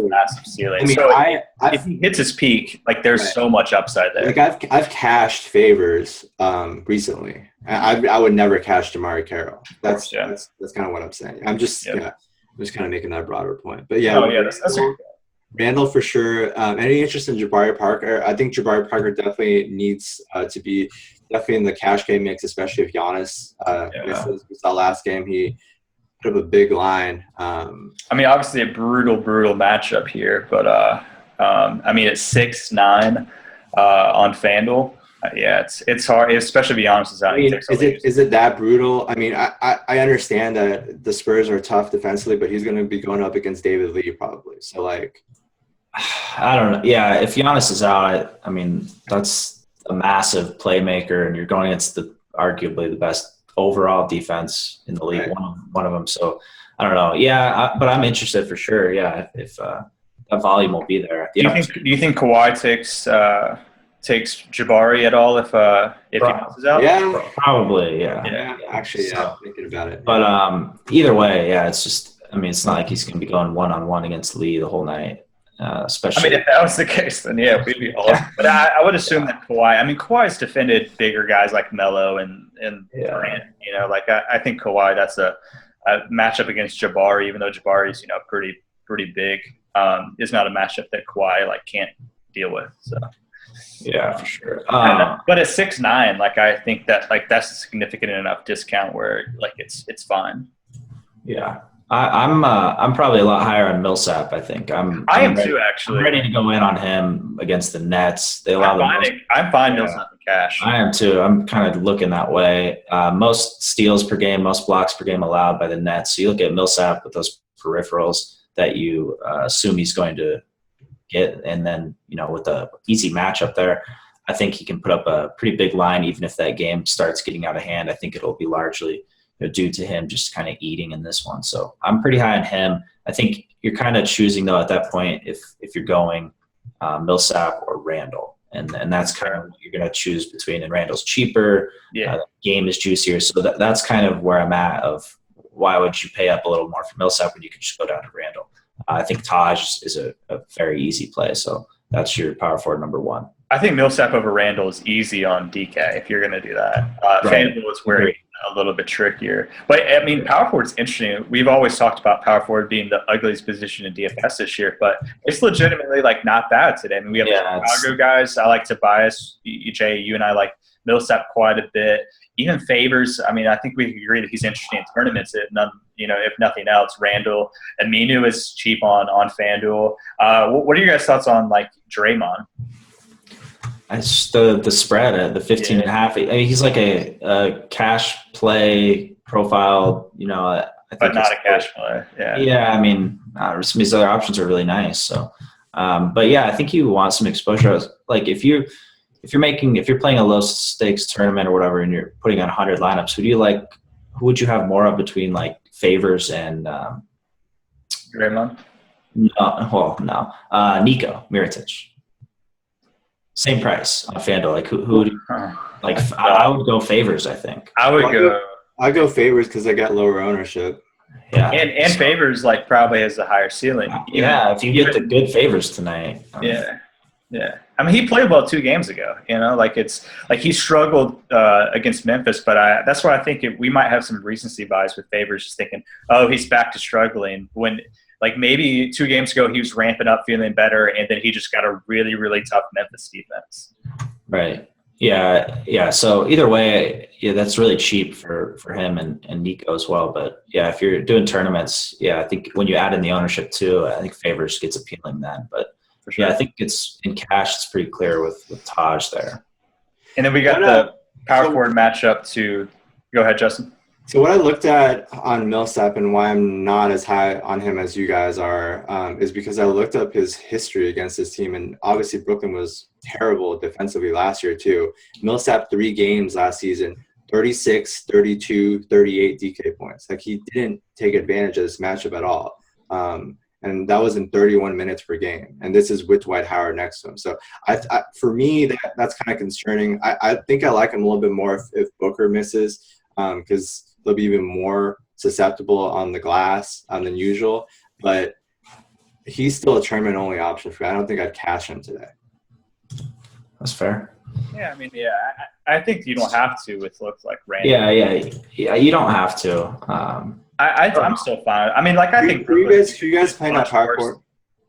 massive ceiling. I mean, so if he hits his peak, like there's so much upside there. Like I've cashed Favors recently. I would never cash DeMarre Carroll. That's kind of what I'm saying. I'm just kind of making that broader point. But that's Randall for sure. Any interest in Jabari Parker? I think Jabari Parker definitely needs to be definitely in the cash game mix, especially if Giannis misses. We saw last game he put up a big line. I mean, obviously a brutal matchup here, but I mean it's 6-9 on FanDuel. It's hard, especially if Giannis is out. I mean, is it that brutal? I mean, I understand that the Spurs are tough defensively, but he's going to be going up against David Lee probably. So like, I don't know. Yeah, if Giannis is out, I mean that's a massive playmaker, and you're going against arguably the best overall defense in the league, one of them. So I don't know. Yeah, but I'm interested for sure. Yeah, if that volume will be there. Do you think Kawhi takes Jabari at all if Giannis is out? Yeah, probably. Yeah. Actually, thinking about it. But either way, it's just. I mean, it's not like he's going to be going 1-on-1 against Lee the whole night. Especially. I mean, if that was the case, then we'd be all. But I would assume that Kawhi. I mean, Kawhi's defended bigger guys like Melo and Durant. I think Kawhi. That's a matchup against Jabari, even though Jabari's pretty big. Is not a matchup that Kawhi can't deal with. So. Yeah, for sure. But at 6'9", I think that that's a significant enough discount where it's fine. Yeah. I'm probably a lot higher on Millsap. I think I am too. Actually, I'm ready to go in on him against the Nets. They allow I'm fine Millsap in cash. I am too. I'm kind of looking that way. Most steals per game, most blocks per game allowed by the Nets. So you look at Millsap with those peripherals that you assume he's going to get, and then with the easy matchup there, I think he can put up a pretty big line even if that game starts getting out of hand. I think it'll be largely due to him just kind of eating in this one. So I'm pretty high on him. I think you're kind of choosing, though, at that point if you're going Millsap or Randall. And that's kind of what you're going to choose between. And Randall's cheaper. Game is juicier. So that's kind of where I'm at of why would you pay up a little more for Millsap when you could just go down to Randall. I think Taj is a very easy play. So that's your power forward number one. I think Millsap over Randall is easy on DK if you're going to do that. FanDuel is where a little bit trickier. But, I mean, power forward's interesting. We've always talked about power forward being the ugliest position in DFS this year, but it's legitimately, not bad today. I mean, we have Chicago guys. I like Tobias. Jay, you and I like Millsap quite a bit. Even Favors, I mean, I think we can agree that he's interesting in tournaments. If nothing else, Randall. Aminu is cheap on FanDuel. What are your guys' thoughts on, Draymond? It's the spread at the 15.5. I mean, he's like a cash play profile. but not a cash play. Yeah. Yeah, I mean, some of these other options are really nice. So, but yeah, I think you want some exposure. Like if you're playing a low stakes tournament or whatever, and you're putting on 100 lineups, who would you have more of between like Favors and Draymond? No. Nico Mirotic. Same price on FanDuel. Like who would like? I would go Favors. I think I go Favors because I got lower ownership. Yeah, and Favors like probably has the higher ceiling. Yeah, if you get the good Favors tonight. Yeah. I mean, he played well 2 games ago. Like it's like he struggled against Memphis, but that's why I think we might have some recency bias with Favors, just thinking, oh, he's back to struggling. When like maybe 2 games ago he was ramping up, feeling better, and then he just got a really, really tough Memphis defense. Right. Yeah. So either way, yeah, that's really cheap for him and Nico as well. But yeah, if you're doing tournaments, yeah, I think when you add in the ownership too, I think Favors gets appealing then. But sure. Yeah, I think it's in cash. It's pretty clear with Taj there. And then we got the power forward matchup to go ahead, Justin. So what I looked at on Millsap and why I'm not as high on him as you guys are is because I looked up his history against this team, and obviously Brooklyn was terrible defensively last year too. Millsap 3 games last season, 36, 32, 38 DK points. Like he didn't take advantage of this matchup at all. And that was in 31 minutes per game. And this is with Dwight Howard next to him. So for me, that's kind of concerning. I think I like him a little bit more if Booker misses because they'll be even more susceptible on the glass than usual. But he's still a tournament-only option for me. I don't think I'd cash him today. That's fair. Yeah, I mean, I think you don't have to with looks like Randy. Yeah, you don't have to. I'm still fine. I mean, like I think. Who you guys playing at power forward?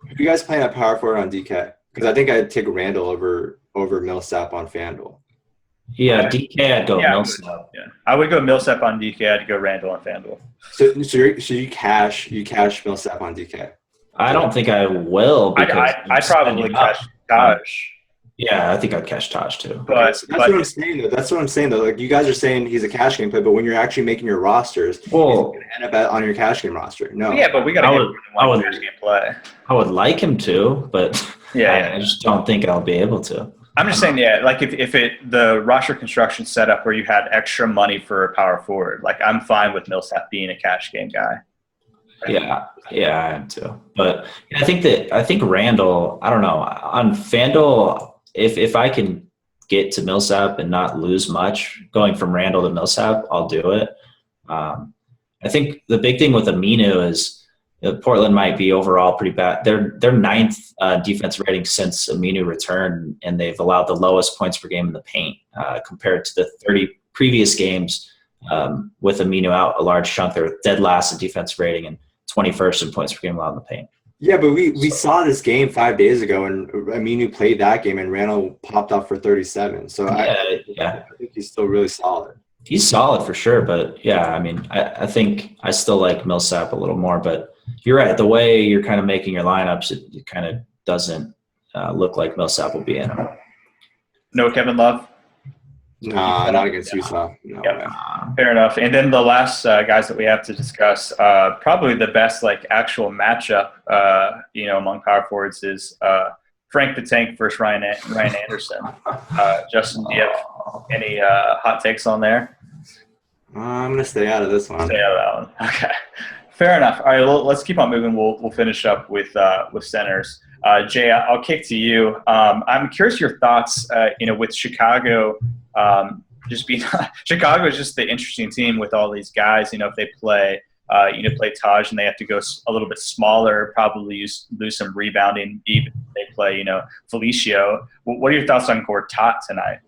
Who you guys playing at power forward on DK? Because I think I'd take Randall over Millsap on FanDuel. Yeah, DK I'd go Millsap. I would go Millsap on DK. I'd go Randall on FanDuel. So you cash Millsap on DK? I don't think I will. I'd probably cash Taj. Yeah, I think I'd cash Taj too. But that's what I'm saying though. That's what I'm saying though. Like you guys are saying he's a cash game play, but when you're actually making your rosters, he's going to end up on your cash game roster. No. Yeah, but we got to get more than one cash game play. I would like him to, but I just don't think I'll be able to. I'm just saying, like if the roster construction setup where you had extra money for a power forward, like I'm fine with Millsap being a cash game guy. Yeah, I am too. But I think Randall, I don't know, on FanDuel, if I can get to Millsap and not lose much going from Randall to Millsap, I'll do it. I think the big thing with Aminu is Portland might be overall pretty bad. They're 9th defense rating since Aminu returned, and they've allowed the lowest points per game in the paint compared to the 30 previous games with Aminu out a large chunk. They're dead last in defense rating and 21st in points per game allowed in the paint. Yeah, but we saw this game 5 days ago, and Aminu played that game, and Randall popped off for 37. So I think he's still really solid. He's solid for sure, but yeah, I mean, I think I still like Millsap a little more, but you're right. The way you're kind of making your lineups, it kind of doesn't look like Millsap will be in them. No Kevin Love? No, not against Utah. No way. Fair enough. And then the last guys that we have to discuss, probably the best like actual matchup, among power forwards is Frank the Tank versus Ryan Anderson. Justin, do you have any hot takes on there? I'm gonna stay out of this one. Stay out of that one. Okay. Fair enough. All right, well, let's keep on moving. We'll finish up with centers. Jay, I'll kick to you. I'm curious your thoughts. With Chicago, just being Chicago is just the interesting team with all these guys. If they play, play Taj and they have to go a little bit smaller, probably lose some rebounding. Even if they play, Felicio. What are your thoughts on Gortat tonight?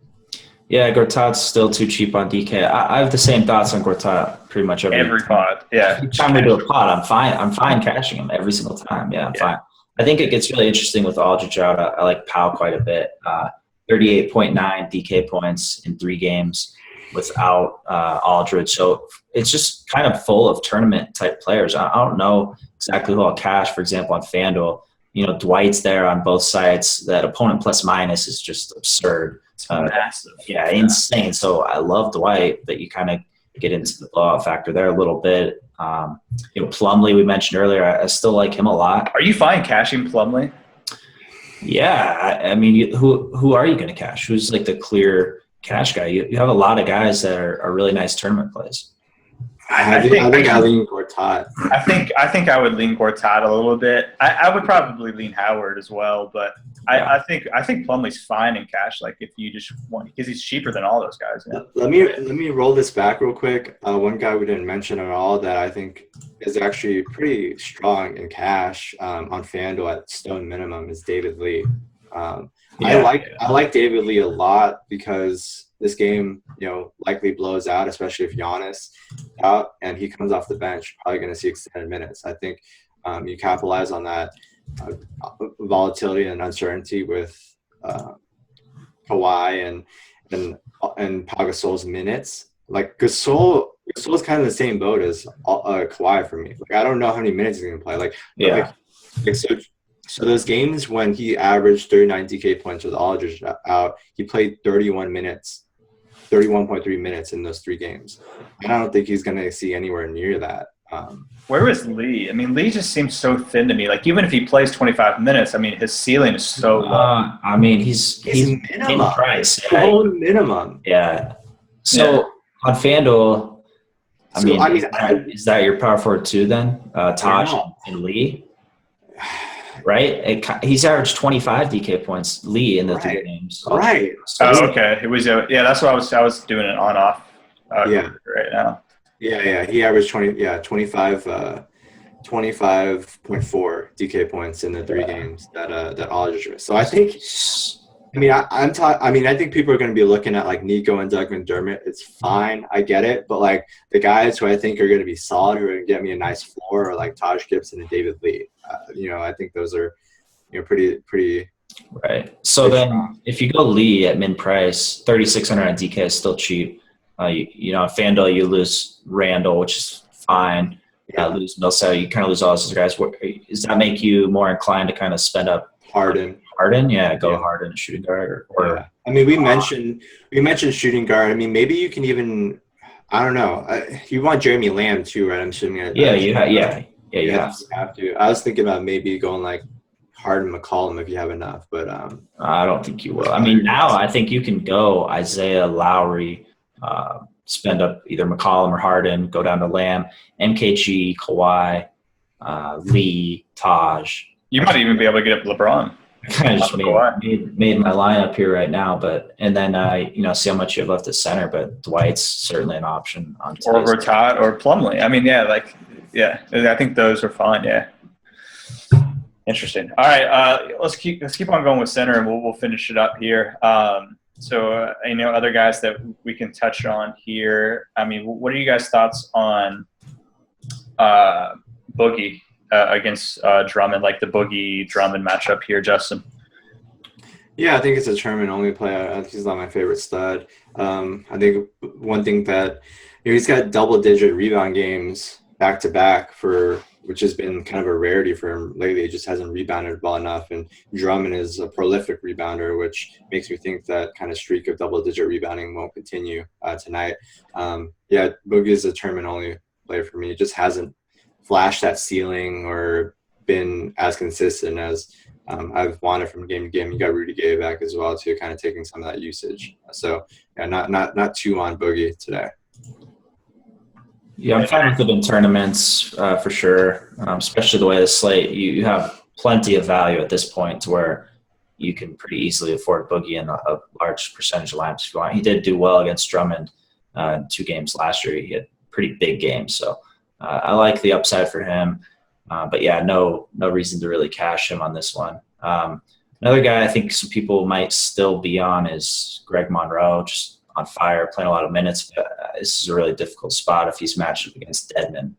Yeah, Gortat's still too cheap on DK. I have the same thoughts on Gortat pretty much every pod. Yeah, every time we do a pod, I'm fine cashing him every single time. Yeah, I'm fine. I think it gets really interesting with Aldridge out. I like Powell quite a bit. 38.9 DK points in 3 games without Aldridge. So it's just kind of full of tournament type players. I don't know exactly who I'll cash. For example, on FanDuel, Dwight's there on both sides. That opponent plus minus is just absurd. Massive. Yeah, insane. So I love Dwight, but you kind of get into the blowout factor there a little bit. Plumlee we mentioned earlier. I still like him a lot. Are you fine cashing Plumlee? Yeah, I mean, who are you going to cash? Who's like the clear cash guy? You have a lot of guys that are really nice tournament plays. I think I lean Gortat. I think I would lean Gortat a little bit. I would probably lean Howard as well, but I think Plumlee's fine in cash. Like if you just want, because he's cheaper than all those guys. Yeah. Let me roll this back real quick. One guy we didn't mention at all that I think is actually pretty strong in cash on FanDuel at stone minimum is David Lee. I like David Lee a lot because this game, likely blows out, especially if Giannis out and he comes off the bench, probably going to see extended minutes. I think you capitalize on that volatility and uncertainty with Kawhi and Pau Gasol's minutes. Like Gasol is kind of the same boat as Kawhi for me. Like I don't know how many minutes he's going to play. So those games when he averaged 39 DK points with Aldridge out, he played 31.3 minutes in those 3 games. And I don't think he's going to see anywhere near that. Where was Lee? I mean, Lee just seems so thin to me. Like even if he plays 25 minutes, I mean, his ceiling is so low. I mean, he's in price. Minimum. Yeah. So on FanDuel, is that your power forward too then? Taj and Lee? Right? He's averaged 25 DK points, Lee, in the 3 games. Right. Okay. It was that's what I was doing it on off right now. Yeah. He averaged 25.4 DK points in the 3 games that Aldridge. So I think I think people are going to be looking at like Nico and Doug McDermott. It's fine. I get it. But like the guys who I think are going to be solid, who are going to get me a nice floor are like Taj Gibson and David Lee. I think those are, pretty. Right. So then if you go Lee at min price, 3,600 on DK is still cheap. FanDuel, you lose Randall, which is fine. Lose Millsap, you kind of lose all those guys. Does that make you more inclined to kind of spend up Harden? Go Harden, shooting guard, or I mean, we mentioned shooting guard. I mean, maybe you can even, I don't know. You want Jeremy Lamb too, right? I'm assuming. You have to. I was thinking about maybe going like Harden, McCollum if you have enough, but I don't think you will. I mean, now I think you can go Isaiah, Lowry, spend up either McCollum or Harden, go down to Lamb, MKG, Kawhi, Lee, Taj. You might even be able to get up LeBron. I kind of just made my lineup here right now, see how much you have left at center. But Dwight's certainly an option on or Gortat or Plumlee. I mean, I think those are fine. Yeah, interesting. All right, let's keep on going with center, and we'll finish it up here. So other guys that we can touch on here. I mean, what are you guys' thoughts on Boogie? Against Drummond, like the Boogie Drummond matchup here, Justin? Yeah, I think it's a tournament-only play. I think he's not my favorite stud. I think one thing that he's got double-digit rebound games back-to-back which has been kind of a rarity for him lately. He just hasn't rebounded well enough, and Drummond is a prolific rebounder, which makes me think that kind of streak of double-digit rebounding won't continue tonight. Boogie is a tournament-only player for me. He just hasn't flashed that ceiling or been as consistent as I've wanted from game to game. You got Rudy Gay back as well too, kind of taking some of that usage. So not too on Boogie today. Yeah, I'm fine with it in tournaments for sure, especially the way the slate. You have plenty of value at this point to where you can pretty easily afford Boogie in a large percentage of lineups if you want. He did do well against Drummond in 2 games last year. He had pretty big games, so I like the upside for him. But no reason to really cash him on this one. Another guy I think some people might still be on is Greg Monroe, just on fire, playing a lot of minutes. But this is a really difficult spot if he's matched up against Dedmon.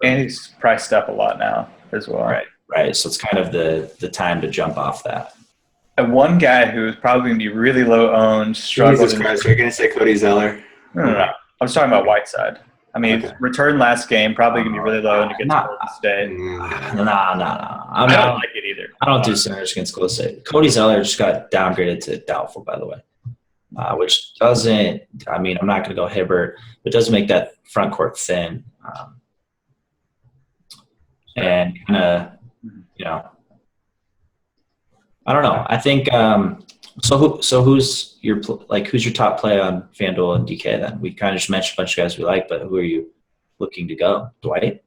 And he's priced up a lot now as well. Right. So it's kind of the time to jump off that. And one guy who's probably going to be really low owned, struggling. Jesus Christ, you're going to say Cody Zeller? No. I was talking about Whiteside. I mean, Return last game, probably going to be really low and against Golden State. No. I don't like it either. I don't do centers against Golden State. Cody Zeller just got downgraded to doubtful, by the way, which doesn't – I mean, I'm not going to go Hibbert, but it does make that front court thin. and kind of, I don't know. I think who's your top play on FanDuel and DK then? We kind of just mentioned a bunch of guys we like, but who are you looking to go? Dwight?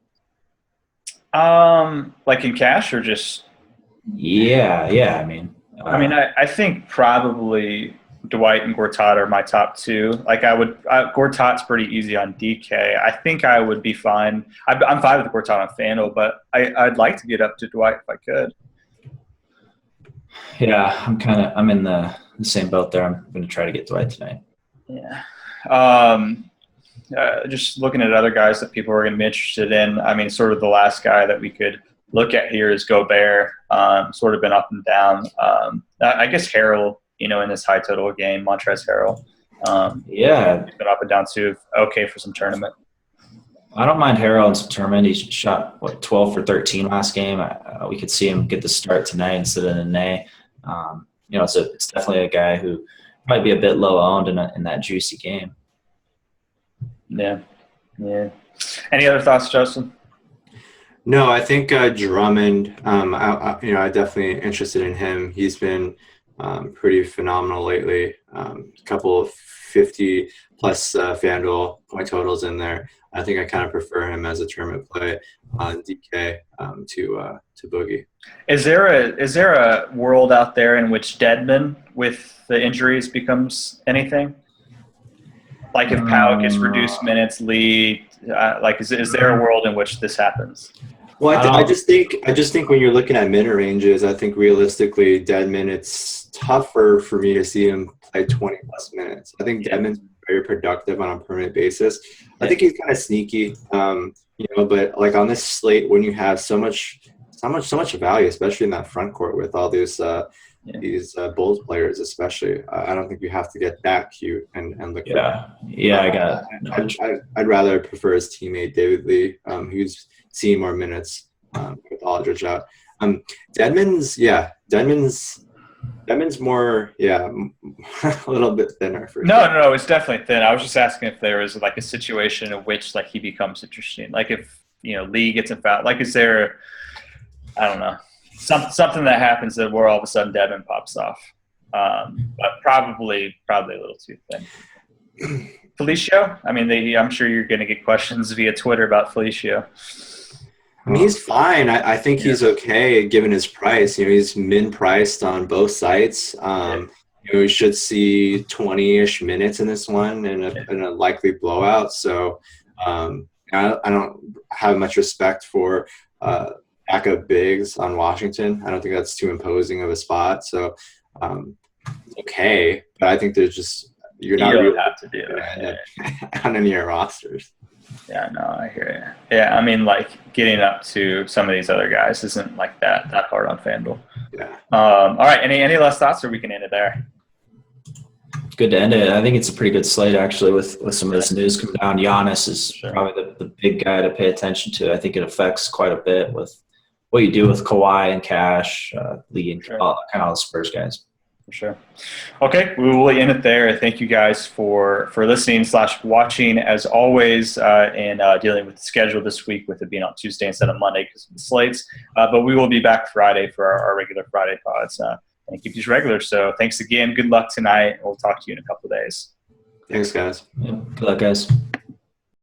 Like in cash or just? Yeah. I think probably Dwight and Gortat are my top two. Like Gortat's pretty easy on DK. I think I would be fine. I'm fine with Gortat on FanDuel, but I'd like to get up to Dwight if I could. Yeah, I'm in the same boat there. I'm going to try to get Dwight tonight. Yeah. Just looking at other guys that people are going to be interested in. I mean, sort of the last guy that we could look at here is Gobert. Sort of been up and down. I guess Harrell, in this high total game, Montrezl Harrell. He's been up and down too. Okay for some tournament. I don't mind Harrell in some tournament. He shot 12 for 13 last game. We could see him get the start tonight instead of Nene. It's definitely a guy who might be a bit low owned in that juicy game. Yeah. Any other thoughts, Justin? No, I think Drummond. I definitely interested in him. He's been pretty phenomenal lately. A couple of 50 plus FanDuel point totals in there. I think I kind of prefer him as a tournament play on DK to Boogie. Is there a world out there in which Dedmon with the injuries becomes anything? Like if Powell gets reduced minutes, Lee, is there a world in which this happens? Well, I just think when you're looking at minute ranges, I think realistically, Dedmon, it's tougher for me to see him play 20 plus minutes. I think Dedmon's very productive on a permanent basis. I think he's kind of sneaky, but like on this slate, when you have so much value, especially in that front court with all these Bulls players, especially, I don't think you have to get that cute and look. I got it. I'd rather prefer his teammate David Lee, who's seeing more minutes with Aldridge out. Dedmon's more, a little bit thinner. No, it's definitely thin. I was just asking if there is like a situation in which like he becomes interesting. Like if Lee gets him fouled. Like is there, I don't know, something that happens that where all of a sudden Dedmon pops off. But probably a little too thin. Felicio? I mean, I'm sure you're going to get questions via Twitter about Felicio. I mean, he's fine. I think he's okay given his price. He's min-priced on both sites. We should see 20-ish minutes in this one in a likely blowout. So I don't have much respect for backup bigs on Washington. I don't think that's too imposing of a spot. So okay, but I think there's just you don't have to do it on any of your rosters. Yeah, no, I hear you. Yeah, I mean, like getting up to some of these other guys isn't like that hard on FanDuel. Yeah. All right. Any last thoughts, or we can end it there? Good to end it. I think it's a pretty good slate actually with some of this news coming down. Giannis is probably the big guy to pay attention to. I think it affects quite a bit with what you do with Kawhi and Cash, Lee, and kind of all the Spurs guys. For sure. Okay, we will end it there. Thank you guys for listening / watching as always, and dealing with the schedule this week with it being on Tuesday instead of Monday because of the slates. But we will be back Friday for our regular Friday pods and keep these regular. So thanks again. Good luck tonight. We'll talk to you in a couple of days. Thanks, guys. Yeah, good luck, guys.